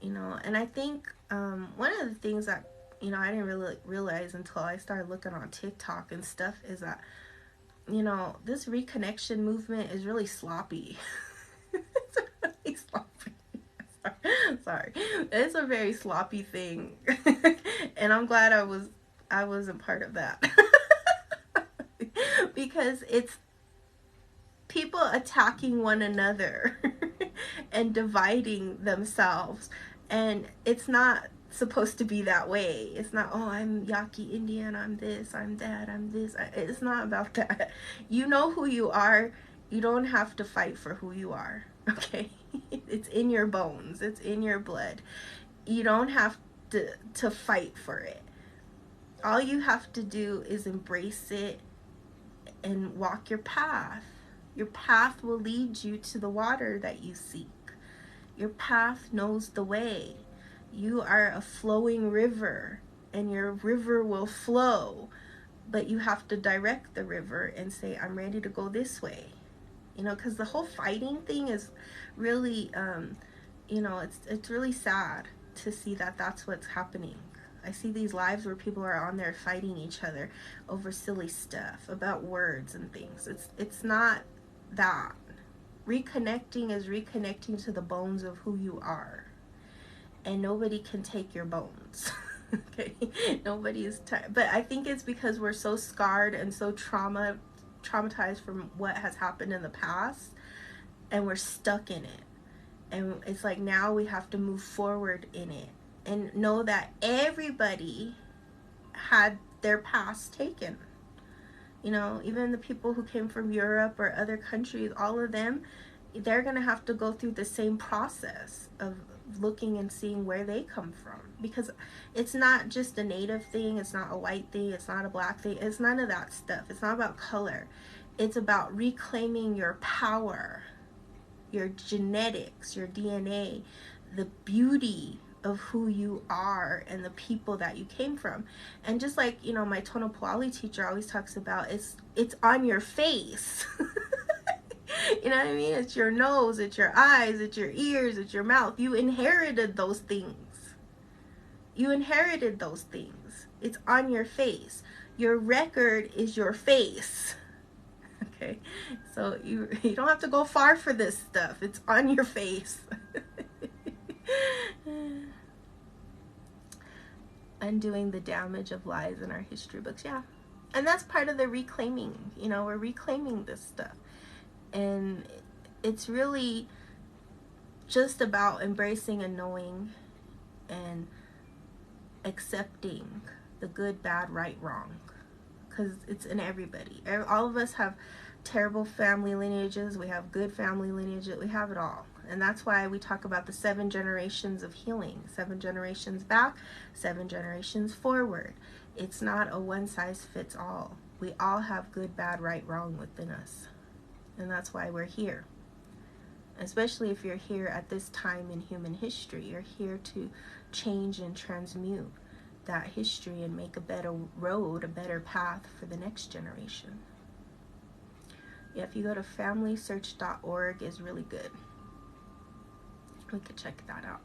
You know, and I think one of the things that, you know, I didn't really realize until I started looking on TikTok and stuff is that, you know, this reconnection movement is really sloppy. It's really sloppy. Sorry. It's a very sloppy thing. And I'm glad I wasn't part of that. Because it's people attacking one another and dividing themselves. And it's not supposed to be that way. It's not, oh, I'm Yaqui Indian, I'm this, I'm that, I'm this. It's not about that. You know who you are. You don't have to fight for who you are. Okay? It's in your bones. It's in your blood. You don't have to fight for it. All you have to do is embrace it and walk your path. Your path will lead you to the water that you seek. Your path knows the way. You are a flowing river, and your river will flow, but you have to direct the river and say, I'm ready to go this way. You know, because the whole fighting thing is really, you know, it's really sad to see that that's what's happening. I see these lives where people are on there fighting each other over silly stuff, about words and things. It's not that. Reconnecting is reconnecting to the bones of who you are. And nobody can take your bones. Okay? Nobody is but I think it's because we're so scarred and so traumatized from what has happened in the past, and we're stuck in it. And it's like now we have to move forward in it and know that everybody had their past taken. You know, even the people who came from Europe or other countries, all of them, they're going to have to go through the same process of looking and seeing where they come from. Because it's not just a native thing, it's not a white thing, it's not a black thing, it's none of that stuff. It's not about color. It's about reclaiming your power, your genetics, your DNA, the beauty of who you are and the people that you came from. And just like, you know, my Tonopoali teacher always talks about, it's on your face. You know what I mean? It's your nose, it's your eyes, it's your ears, it's your mouth. You inherited those things. You inherited those things. It's on your face. Your record is your face. Okay? So you don't have to go far for this stuff. It's on your face. Undoing the damage of lies in our history books. Yeah. And that's part of the reclaiming. You know, we're reclaiming this stuff. And it's really just about embracing and knowing and accepting the good, bad, right, wrong. Because it's in everybody. All of us have terrible family lineages. We have good family lineages. We have it all. And that's why we talk about the 7 generations of healing. 7 generations back, 7 generations forward. It's not a one-size-fits-all. We all have good, bad, right, wrong within us. And that's why we're here. Especially if you're here at this time in human history. You're here to change and transmute that history and make a better road, a better path for the next generation. Yeah, if you go to familysearch.org is really good. We could check that out.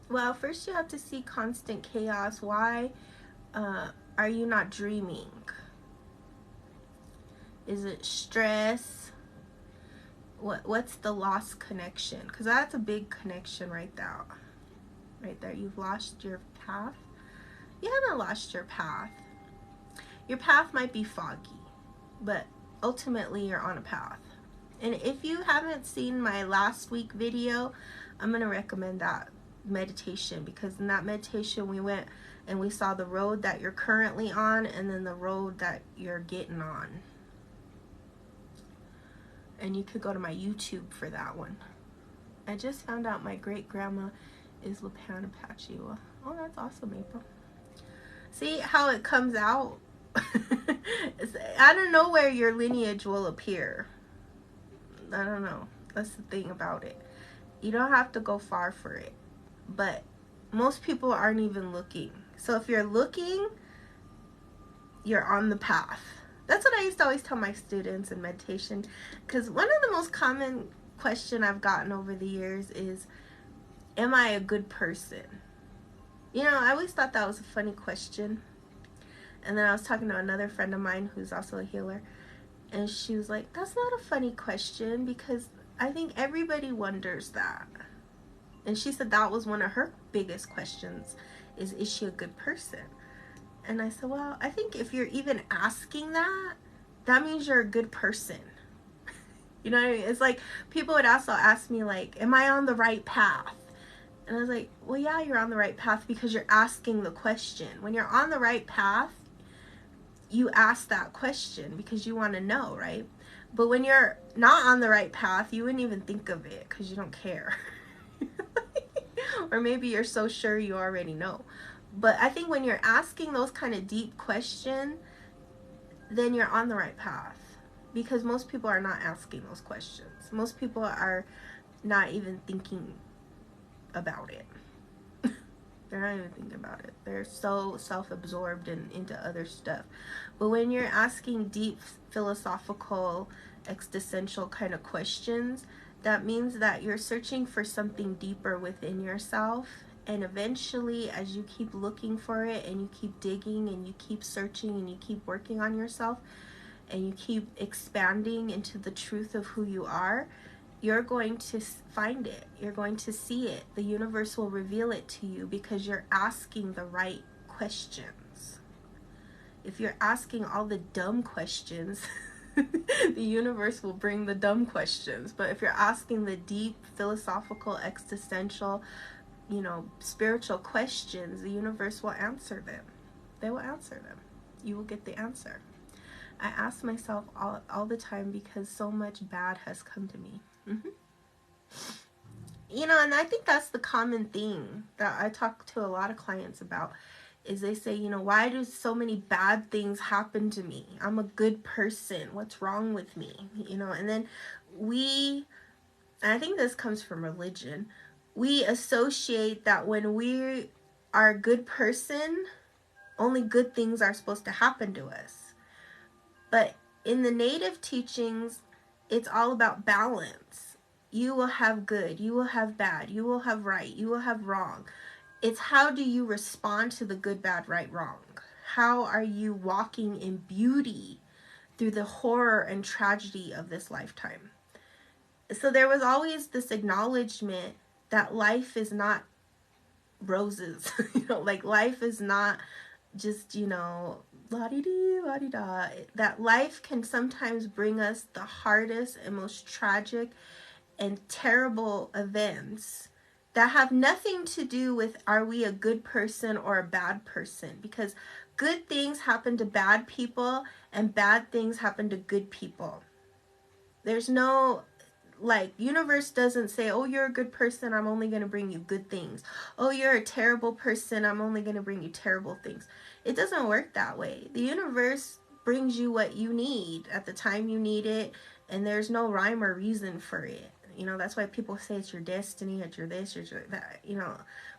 Well, first you have to see constant chaos. Why are you not dreaming? Is it stress? What's the lost connection? Because that's a big connection right there. Right there. You've lost your path. You haven't lost your path. Your path might be foggy, but ultimately you're on a path. And if you haven't seen my last week video, I'm going to recommend that meditation, because in that meditation we went and we saw the road that you're currently on and then the road that you're getting on. And you could go to my YouTube for that one. I just found out my great-grandma is Lipan Apache. Oh, that's awesome, April. See how it comes out? Out of nowhere your lineage will appear. I don't know. That's the thing about it. You don't have to go far for it. But most people aren't even looking. So if you're looking, you're on the path. That's what I used to always tell my students in meditation. Because one of the most common questions I've gotten over the years is, am I a good person? You know, I always thought that was a funny question. And then I was talking to another friend of mine who's also a healer. And she was like, that's not a funny question, because I think everybody wonders that. And she said that was one of her biggest questions, is she a good person? And I said, well, I think if you're even asking that, that means you're a good person. You know what I mean? It's like people would also ask me, like, am I on the right path? And I was like, well, yeah, you're on the right path because you're asking the question. When you're on the right path, you ask that question because you want to know, right? But when you're not on the right path, you wouldn't even think of it because you don't care. Or maybe you're so sure you already know. But I think when you're asking those kind of deep questions, then you're on the right path. Because most people are not asking those questions. Most people are not even thinking about it. They're not even thinking about it. They're so self-absorbed and into other stuff. But when you're asking deep philosophical, existential kind of questions, that means that you're searching for something deeper within yourself. And eventually, as you keep looking for it and you keep digging and you keep searching and you keep working on yourself and you keep expanding into the truth of who you are, you're going to find it. You're going to see it. The universe will reveal it to you because you're asking the right questions. If you're asking all the dumb questions, the universe will bring the dumb questions. But if you're asking the deep, philosophical, existential, spiritual questions, the universe will answer them. They will answer them. You will get the answer. I ask myself all the time because so much bad has come to me. And I think that's the common thing that I talk to a lot of clients about, is they say, why do so many bad things happen to me? I'm a good person. What's wrong with me? And then and I think this comes from religion, we associate that when we are a good person, only good things are supposed to happen to us. But in the native teachings, it's all about balance. You will have good, you will have bad, you will have right, you will have wrong. It's how do you respond to the good, bad, right, wrong? How are you walking in beauty through the horror and tragedy of this lifetime? So there was always this acknowledgement that life is not roses. Like life is not just, la-di-dee, la-di-da. That life can sometimes bring us the hardest and most tragic and terrible events that have nothing to do with are we a good person or a bad person, because good things happen to bad people and bad things happen to good people. There's no, universe doesn't say, oh, you're a good person, I'm only going to bring you good things. Oh, you're a terrible person, I'm only going to bring you terrible things. It doesn't work that way. The universe brings you what you need at the time you need it, and there's no rhyme or reason for it. That's why people say it's your destiny, it's your this, it's your that.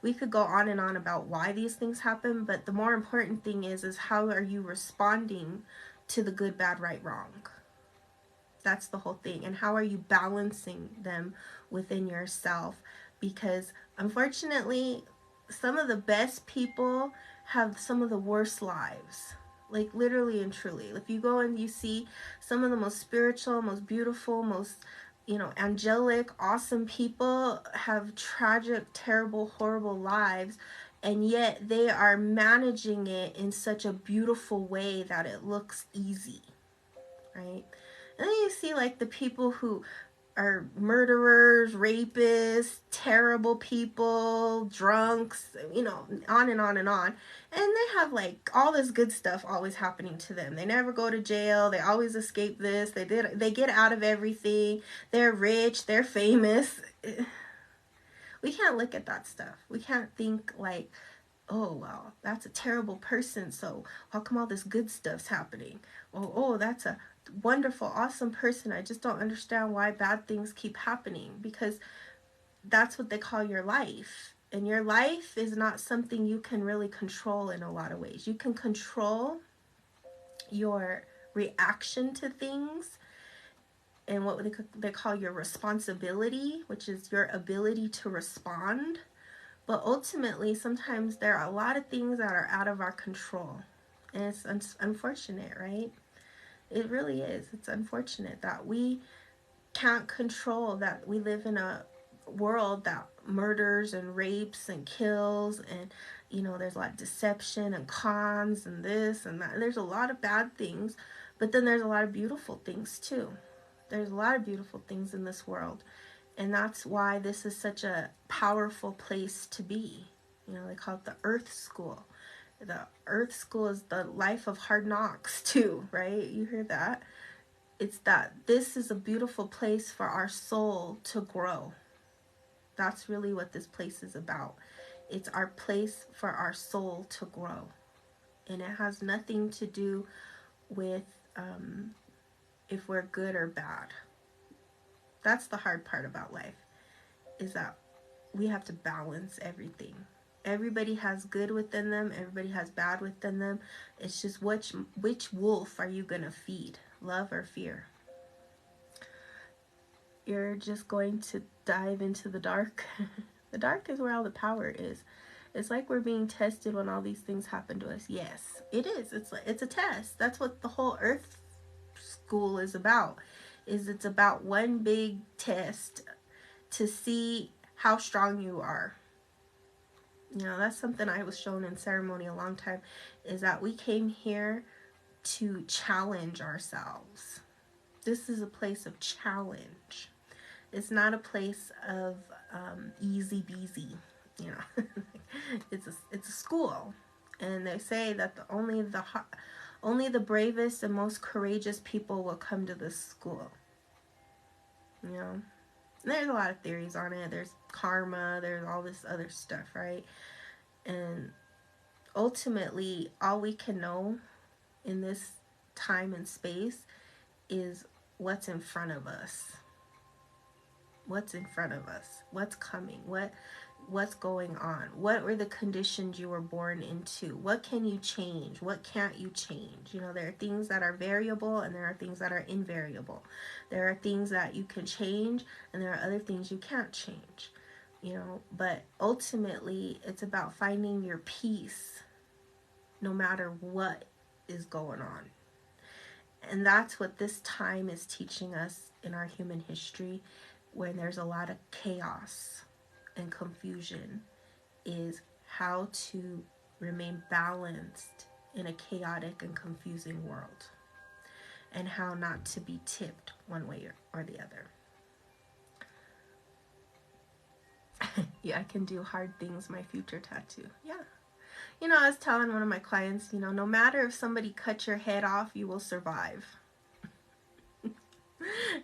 We could go on and on about why these things happen, but the more important thing is how are you responding to the good, bad, right, wrong? That's the whole thing. And how are you balancing them within yourself? Because unfortunately, some of the best people have some of the worst lives. Like literally and truly. If you go and you see some of the most spiritual, most beautiful, most, angelic, awesome people have tragic, terrible, horrible lives. And yet they are managing it in such a beautiful way that it looks easy, right? And then you see the people who are murderers, rapists, terrible people, drunks, on and on and on. And they have all this good stuff always happening to them. They never go to jail. They always escape this. They get out of everything. They're rich. They're famous. We can't look at that stuff. We can't think oh, well, that's a terrible person, so how come all this good stuff's happening? Oh, that's a wonderful, awesome person. I just don't understand why bad things keep happening, because that's what they call your life. And your life is not something you can really control in a lot of ways. You can control your reaction to things and what they call your responsibility, which is your ability to respond. But ultimately, sometimes there are a lot of things that are out of our control. And it's unfortunate, right? It really is. It's unfortunate that we can't control that we live in a world that murders and rapes and kills, and there's a lot of deception and cons and this and that. There's a lot of bad things, but then there's a lot of beautiful things too. There's a lot of beautiful things in this world. And that's why this is such a powerful place to be. They call it the Earth School. The Earth School is the life of hard knocks too, right? You hear that? It's that this is a beautiful place for our soul to grow. That's really what this place is about. It's our place for our soul to grow. And it has nothing to do with if we're good or bad. That's the hard part about life, is that we have to balance everything. Everybody has good within them. Everybody has bad within them. It's just which wolf are you going to feed? Love or fear? You're just going to dive into the dark. The dark is where all the power is. It's like we're being tested when all these things happen to us. Yes, it is. It's a test. That's what the whole Earth School is about. It's about one big test to see how strong you are. You know, that's something I was shown in ceremony a long time, is that we came here to challenge ourselves. This is a place of challenge. It's not a place of easy beasy, you know. it's a school, and they say that only the bravest and most courageous people will come to this school. You know, and there's a lot of theories on it. There's karma. There's all this other stuff, right? And ultimately, all we can know in this time and space is what's in front of us. What's in front of us? What's coming? What's going on? What were the conditions you were born into? What can you change? What can't you change? You know, there are things that are variable and there are things that are invariable. There are things that you can change and there are other things you can't change. You know, but ultimately it's about finding your peace no matter what is going on. And that's what this time is teaching us in our human history, when there's a lot of chaos and confusion, is how to remain balanced in a chaotic and confusing world, and how not to be tipped one way or the other. Yeah, I can do hard things, my future tattoo. Yeah. You know, I was telling one of my clients, you know, no matter if somebody cut your head off, you will survive.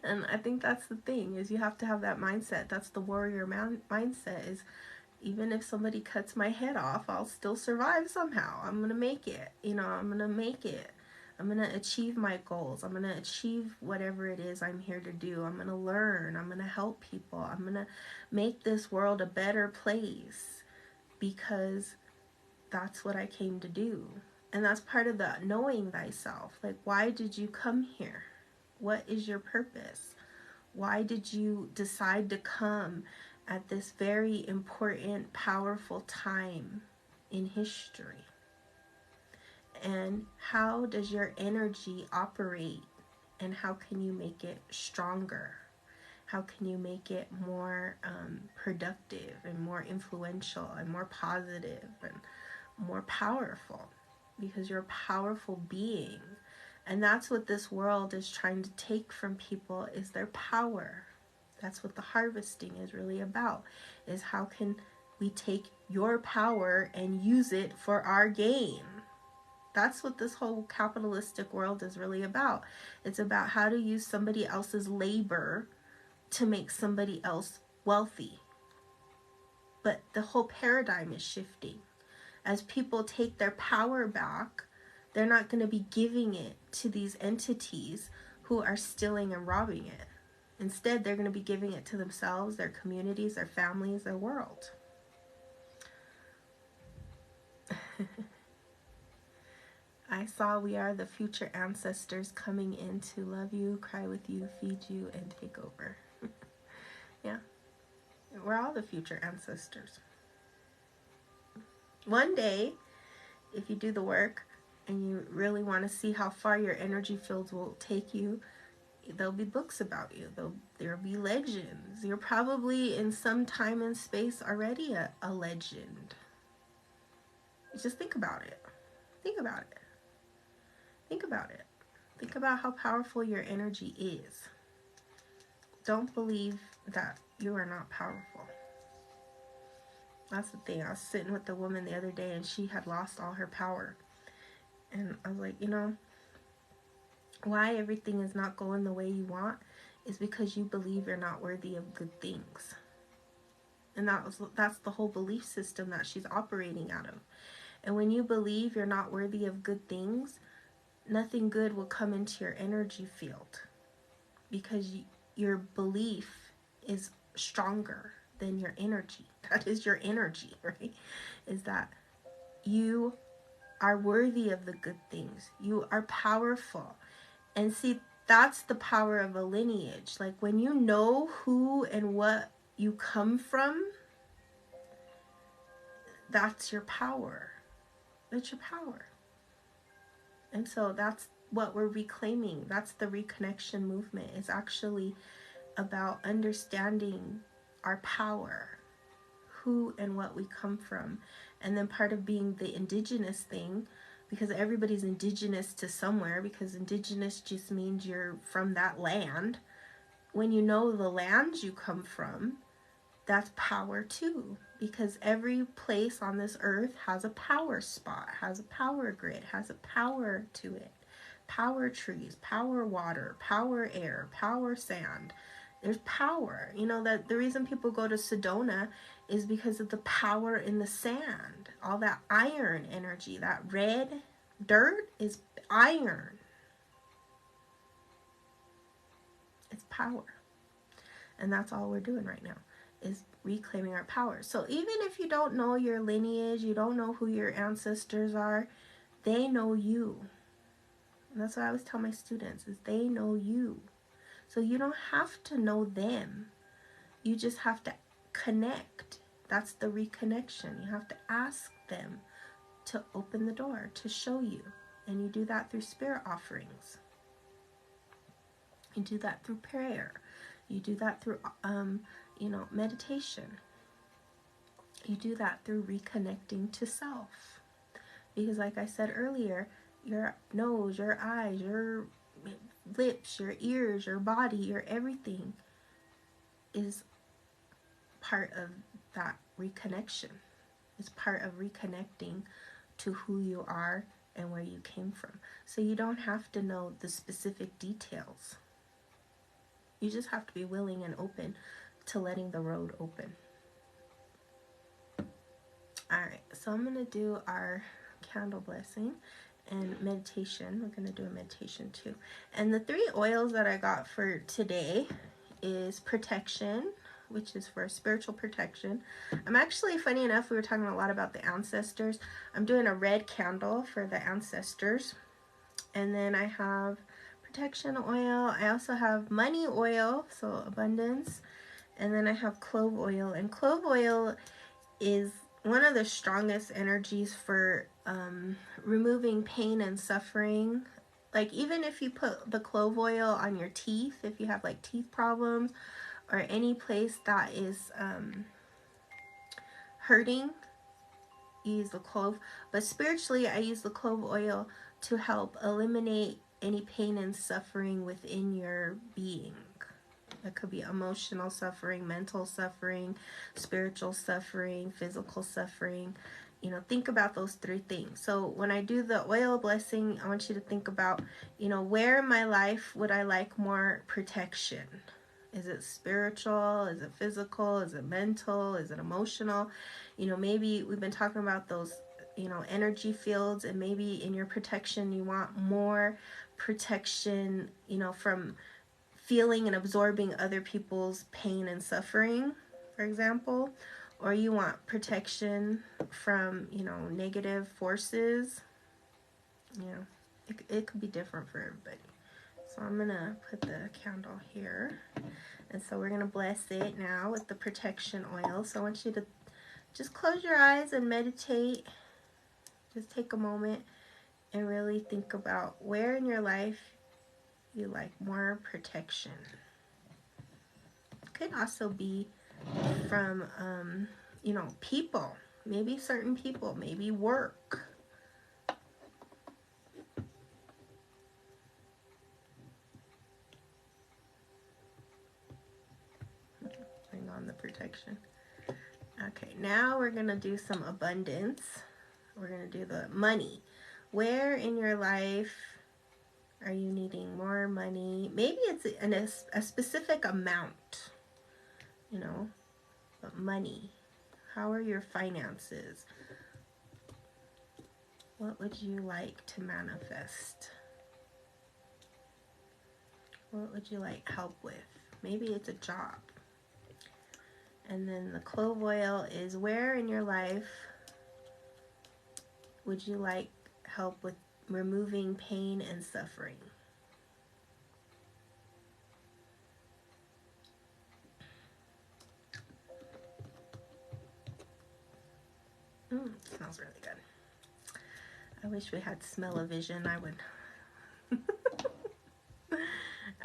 And I think that's the thing, is you have to have that mindset. That's the warrior mindset, is even if somebody cuts my head off, I'll still survive somehow. I'm going to make it. You know, I'm going to make it. I'm going to achieve my goals. I'm going to achieve whatever it is I'm here to do. I'm going to learn. I'm going to help people. I'm going to make this world a better place, because that's what I came to do. And that's part of the knowing thyself. Like, why did you come here? What is your purpose? Why did you decide to come at this very important, powerful time in history? And how does your energy operate? And how can you make it stronger? How can you make it more productive and more influential and more positive and more powerful? Because you're a powerful being. And that's what this world is trying to take from people, is their power. That's what the harvesting is really about, is how can we take your power and use it for our gain. That's what this whole capitalistic world is really about. It's about how to use somebody else's labor to make somebody else wealthy. But the whole paradigm is shifting. As people take their power back, they're not going to be giving it to these entities who are stealing and robbing it. Instead, they're going to be giving it to themselves, their communities, their families, their world. I saw we are the future ancestors coming in to love you, cry with you, feed you, and take over. Yeah. We're all the future ancestors. One day, if you do the work and you really want to see how far your energy fields will take you, there'll be books about you. There'll be legends. You're probably in some time and space already a legend. Just think about it. Think about it. Think about it. Think about how powerful your energy is. Don't believe that you are not powerful. That's the thing. I was sitting with a woman the other day and she had lost all her power. And I was like, you know, why everything is not going the way you want is because you believe you're not worthy of good things. And that's the whole belief system that she's operating out of. And when you believe you're not worthy of good things, nothing good will come into your energy field, because your belief is stronger than your energy. That is your energy, right? Is that you are worthy of the good things. You are powerful. And see, that's the power of a lineage. Like when you know who and what you come from, that's your power. That's your power. And so that's what we're reclaiming. That's the reconnection movement. It's actually about understanding our power, who and what we come from. And then part of being the indigenous thing, because everybody's indigenous to somewhere, because indigenous just means you're from that land. When you know the land you come from, that's power too, because every place on this earth has a power spot, has a power grid, has a power to it. Power trees, power water, power air, power sand. There's power. You know, that the reason people go to Sedona is because of the power in the sand. All that iron energy, that red dirt is iron. It's power. And that's all we're doing right now, is reclaiming our power. So even if you don't know your lineage, you don't know who your ancestors are, they know you. And that's what I always tell my students, is they know you. So you don't have to know them. You just have to connect. That's the reconnection. You have to ask them to open the door, to show you. And you do that through spirit offerings. You do that through prayer. You do that through, meditation. You do that through reconnecting to self. Because like I said earlier, your nose, your eyes, your lips, your ears, your body, your everything is part of that reconnection. It's part of reconnecting to who you are and where you came from. So you don't have to know the specific details. You just have to be willing and open to letting the road open. Alright, so I'm going to do our candle blessing and meditation. We're going to do a meditation too. And the 3 oils that I got for today is protection, which is for spiritual protection. I'm actually, funny enough, we were talking a lot about the ancestors. I'm doing a red candle for the ancestors. And then I have protection oil. I also have money oil, so abundance. And then I have clove oil. And clove oil is one of the strongest energies for removing pain and suffering. Like even if you put the clove oil on your teeth, if you have like teeth problems or any place that is hurting, you use the clove. But spiritually, I use the clove oil to help eliminate any pain and suffering within your being. It could be emotional suffering, mental suffering, spiritual suffering, physical suffering. You know, think about those 3 things. So when I do the oil blessing, I want you to think about, where in my life would I like more protection? Is it spiritual? Is it physical? Is it mental? Is it emotional? Maybe we've been talking about those, energy fields, and maybe in your protection you want more protection, from feeling and absorbing other people's pain and suffering, for example, or you want protection from, negative forces. It could be different for everybody. So I'm going to put the candle here. And so we're going to bless it now with the protection oil. So I want you to just close your eyes and meditate. Just take a moment and really think about where in your life you like more protection. It could also be from, people. Maybe certain people. Maybe work. Bring on the protection. Okay, now we're going to do some abundance. We're going to do the money. Where in your life are you needing more money? Maybe it's a specific amount, but money. How are your finances? What would you like to manifest? What would you like help with? Maybe it's a job. And then the clove oil is, where in your life would you like help with removing pain and suffering? Smells really good. I wish we had smell-o-vision. I would.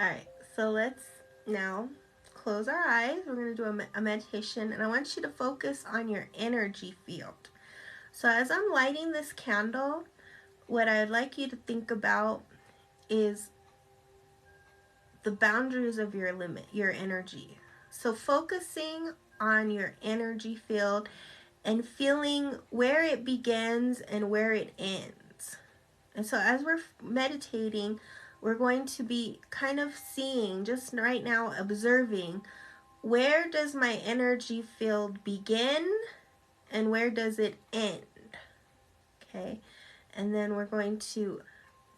Alright, so let's now close our eyes. We're going to do a meditation, and I want you to focus on your energy field. So as I'm lighting this candle, what I'd like you to think about is the boundaries of your limit, your energy. So focusing on your energy field and feeling where it begins and where it ends. And so as we're meditating, we're going to be kind of seeing, just right now, observing, where does my energy field begin and where does it end? Okay, and then we're going to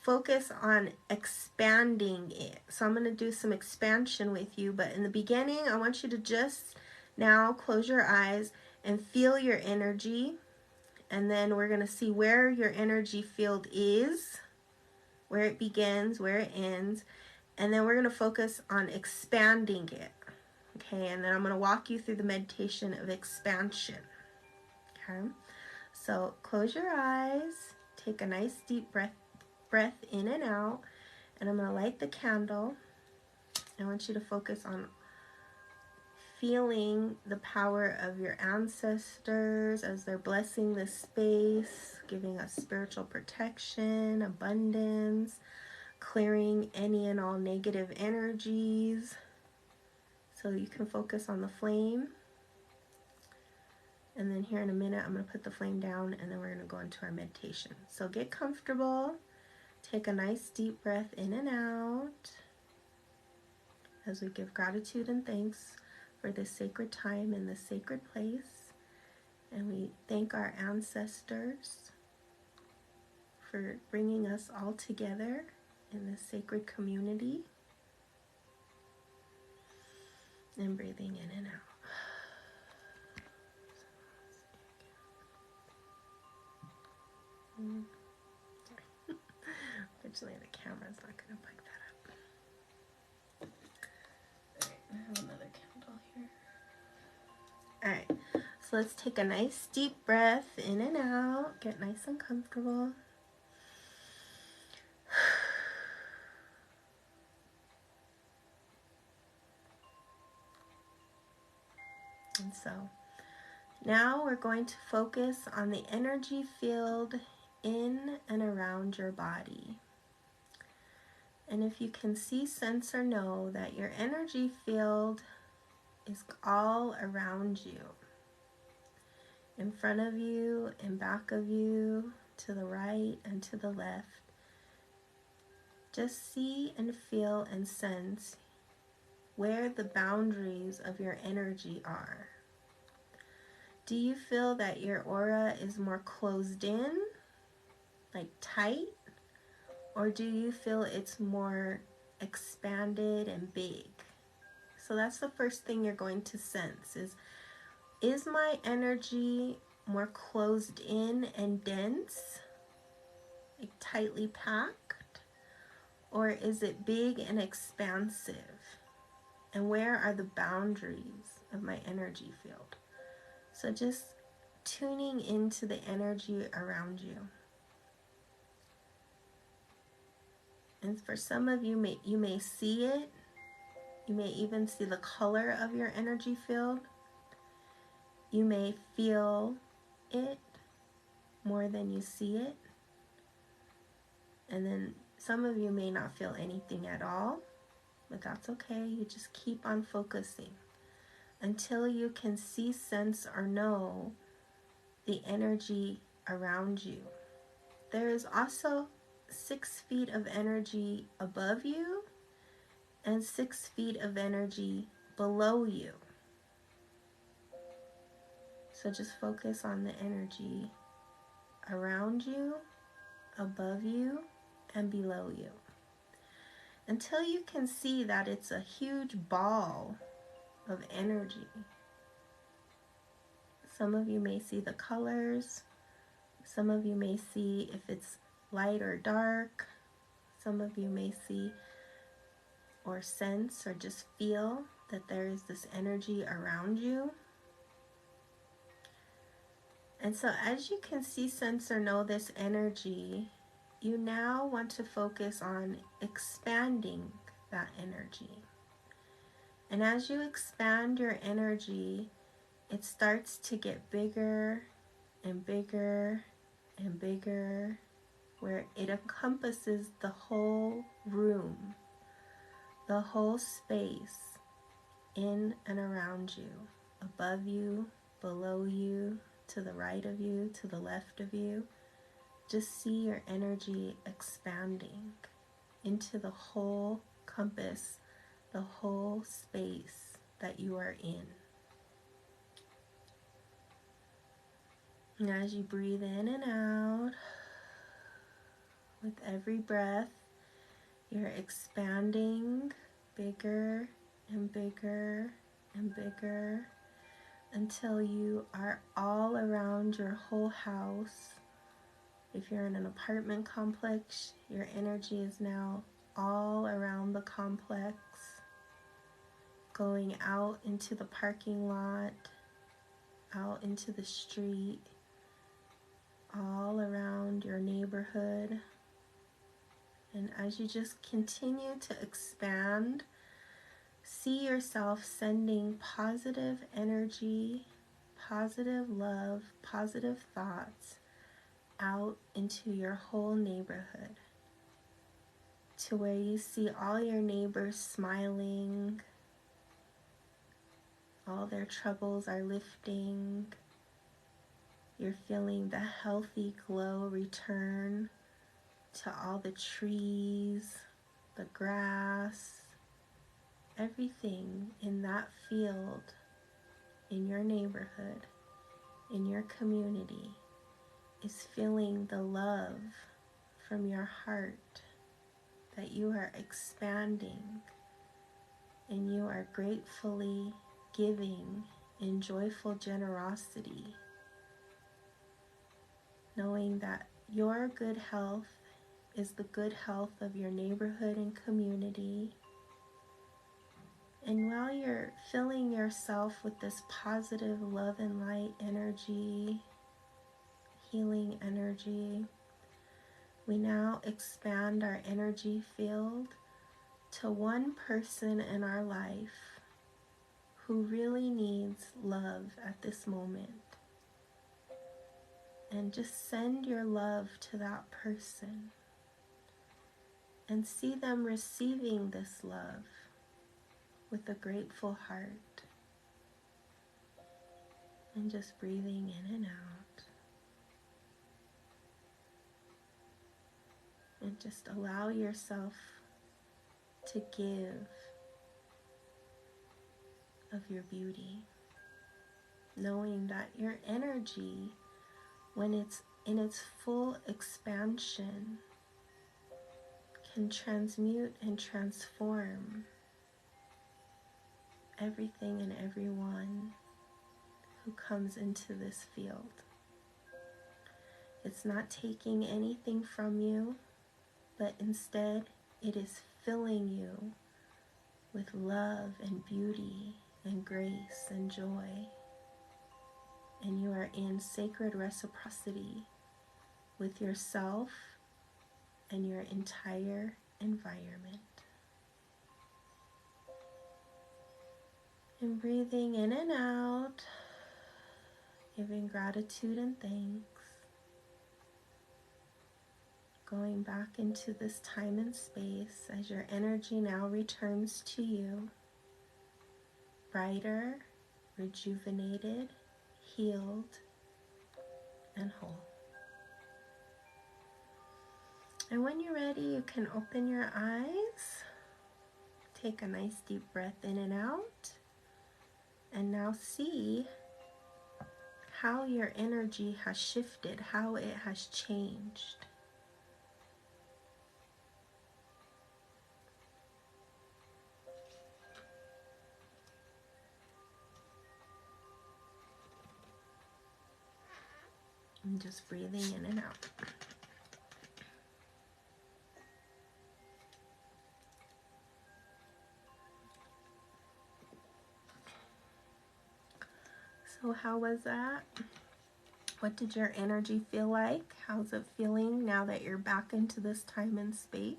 focus on expanding it. So I'm going to do some expansion with you, but in the beginning, I want you to just now close your eyes and feel your energy, and then we're going to see where your energy field is, where it begins, where it ends, and then we're going to focus on expanding it. Okay, and then I'm going to walk you through the meditation of expansion. Okay, so close your eyes, take a nice deep breath in and out, and I'm going to light the candle. I want you to focus on feeling the power of your ancestors as they're blessing this space, giving us spiritual protection, abundance, clearing any and all negative energies. So you can focus on the flame. And then here in a minute, I'm going to put the flame down, and then we're going to go into our meditation. So get comfortable. Take a nice deep breath in and out as we give gratitude and thanks for this sacred time in this sacred place. And we thank our ancestors for bringing us all together in this sacred community. And breathing in and out. Unfortunately, the camera's not going to pick that up. Alright, I have another candle here. Alright, so let's take a nice deep breath in and out. Get nice and comfortable. And so, now we're going to focus on the energy field in and around your body. And if you can see, sense, or know that your energy field is all around you, in front of you, in back of you, to the right and to the left, just see and feel and sense where the boundaries of your energy are. Do you feel that your aura is more closed in, like tight? Or do you feel it's more expanded and big? So that's the first thing you're going to sense is my energy more closed in and dense, like tightly packed? Or is it big and expansive? And where are the boundaries of my energy field? So just tuning into the energy around you. And for some of you, you may see it. You may even see the color of your energy field. You may feel it more than you see it. And then some of you may not feel anything at all, but that's okay. You just keep on focusing until you can see, sense, or know the energy around you. There is also 6 feet of energy above you and 6 feet of energy below you. So just focus on the energy around you, above you, and below you, until you can see that it's a huge ball of energy. Some of you may see the colors. Some of you may see if it's light or dark. Some of you may see or sense or just feel that there is this energy around you. And so as you can see, sense, or know this energy, you now want to focus on expanding that energy. And as you expand your energy, it starts to get bigger and bigger and bigger, where it encompasses the whole room, the whole space in and around you, above you, below you, to the right of you, to the left of you. Just see your energy expanding into the whole compass, the whole space that you are in. And as you breathe in and out, with every breath, you're expanding bigger and bigger and bigger until you are all around your whole house. If you're in an apartment complex, your energy is now all around the complex, going out into the parking lot, out into the street, all around your neighborhood. And as you just continue to expand, see yourself sending positive energy, positive love, positive thoughts out into your whole neighborhood, to where you see all your neighbors smiling, all their troubles are lifting, you're feeling the healthy glow return to all the trees, the grass, everything in that field, in your neighborhood, in your community, is feeling the love from your heart that you are expanding, and you are gratefully giving in joyful generosity, knowing that your good health is the good health of your neighborhood and community. And while you're filling yourself with this positive love and light energy, healing energy, we now expand our energy field to one person in our life who really needs love at this moment. And just send your love to that person and see them receiving this love with a grateful heart. And just breathing in and out. And just allow yourself to give of your beauty, knowing that your energy, when it's in its full expansion, can transmute and transform everything and everyone who comes into this field. It's not taking anything from you, but instead it is filling you with love and beauty and grace and joy. And you are in sacred reciprocity with yourself and your entire environment. And breathing in and out, giving gratitude and thanks. Going back into this time and space as your energy now returns to you, brighter, rejuvenated, healed, and whole. And when you're ready, you can open your eyes, take a nice deep breath in and out, and now see how your energy has shifted, how it has changed. And just breathing in and out. So how was that? What did your energy feel like? How's it feeling now that you're back into this time and space?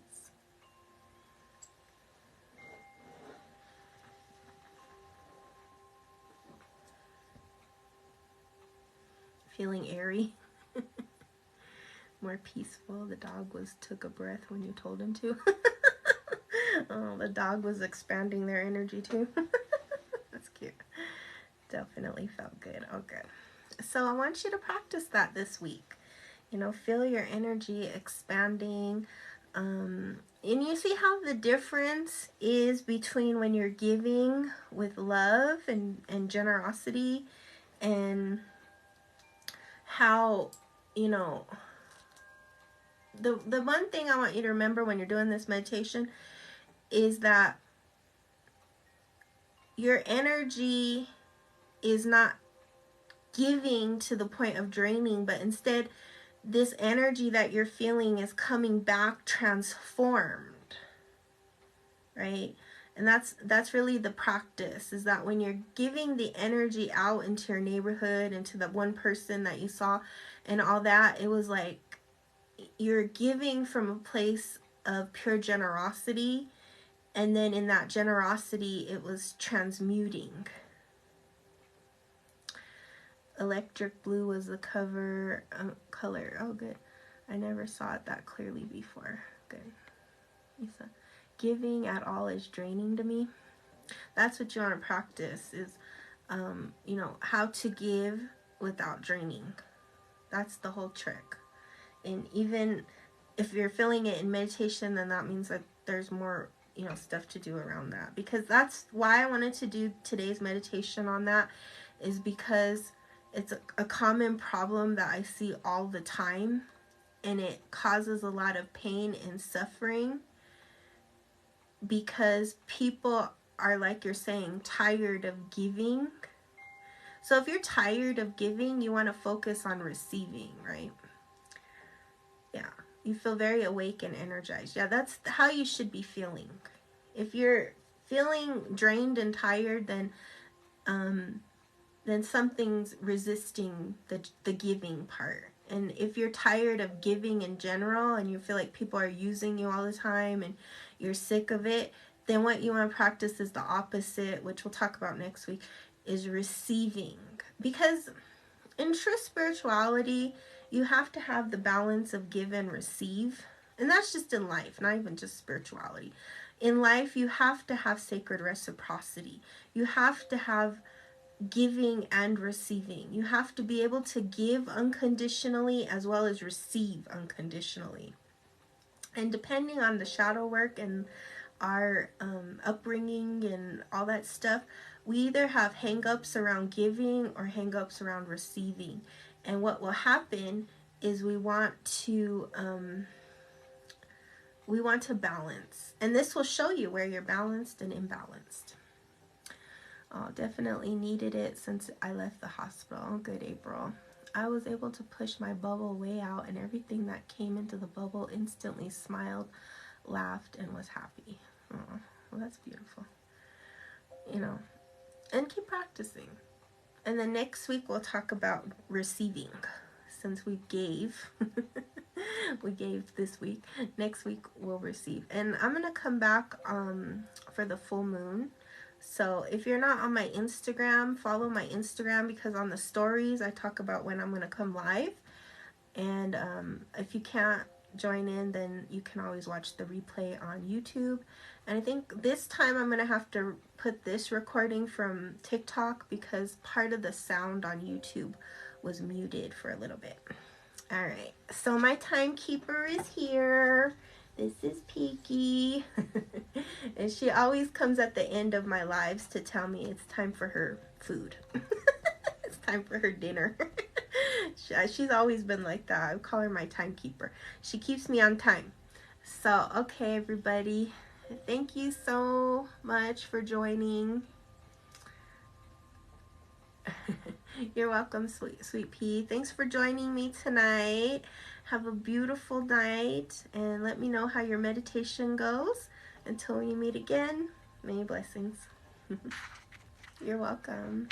Feeling airy? More peaceful? The dog took a breath when you told him to. Oh, the dog was expanding their energy too. That's cute. Definitely felt good. Oh, good. So I want you to practice that this week. You know, feel your energy expanding. And you see how the difference is between when you're giving with love and generosity, and how, you know, the one thing I want you to remember when you're doing this meditation is that your energy is not giving to the point of draining, but instead this energy that you're feeling is coming back transformed, right? And that's really the practice, is that when you're giving the energy out into your neighborhood, into the one person that you saw and all that, it was like you're giving from a place of pure generosity, and then in that generosity it was transmuting. Electric blue was the cover color. Oh, good. I never saw it that clearly before. Good. Lisa. Giving at all is draining to me. That's what you want to practice, is, you know, how to give without draining. That's the whole trick. And even if you're feeling it in meditation, then that means that there's more, you know, stuff to do around that. Because that's why I wanted to do today's meditation on that, is because it's a common problem that I see all the time, and it causes a lot of pain and suffering because people are, like you're saying, tired of giving. So if you're tired of giving, you want to focus on receiving, right? Yeah, you feel very awake and energized. Yeah, that's how you should be feeling. If you're feeling drained and tired, then something's resisting the giving part. And if you're tired of giving in general, and you feel like people are using you all the time and you're sick of it, then what you want to practice is the opposite, which we'll talk about next week, is receiving. Because in true spirituality, you have to have the balance of give and receive. And that's just in life, not even just spirituality. In life, you have to have sacred reciprocity. You have to have giving and receiving. You have to be able to give unconditionally as well as receive unconditionally. And depending on the shadow work and our upbringing and all that stuff, we either have hang-ups around giving or hang-ups around receiving. And what will happen is we want to balance. And this will show you where you're balanced and imbalanced. Oh, definitely needed it since I left the hospital. Good, April. I was able to push my bubble way out, and everything that came into the bubble instantly smiled, laughed, and was happy. Oh, well, that's beautiful. You know, and keep practicing. And then next week we'll talk about receiving, since we gave. We gave this week. Next week we'll receive. And I'm going to come back for the full moon. So if you're not on my Instagram, follow my Instagram, because on the stories I talk about when I'm going to come live. And if you can't join in, then you can always watch the replay on YouTube. And I think this time I'm going to have to put this recording from TikTok, because part of the sound on YouTube was muted for a little bit. All right, so my timekeeper is here. This is Peaky. And she always comes at the end of my lives to tell me it's time for her food. It's time for her dinner. She's always been like that. I call her my timekeeper. She keeps me on time. So, okay, everybody. Thank you so much for joining. You're welcome, sweet pea. Thanks for joining me tonight. Have a beautiful night, and let me know how your meditation goes. Until we meet again, many blessings. You're welcome.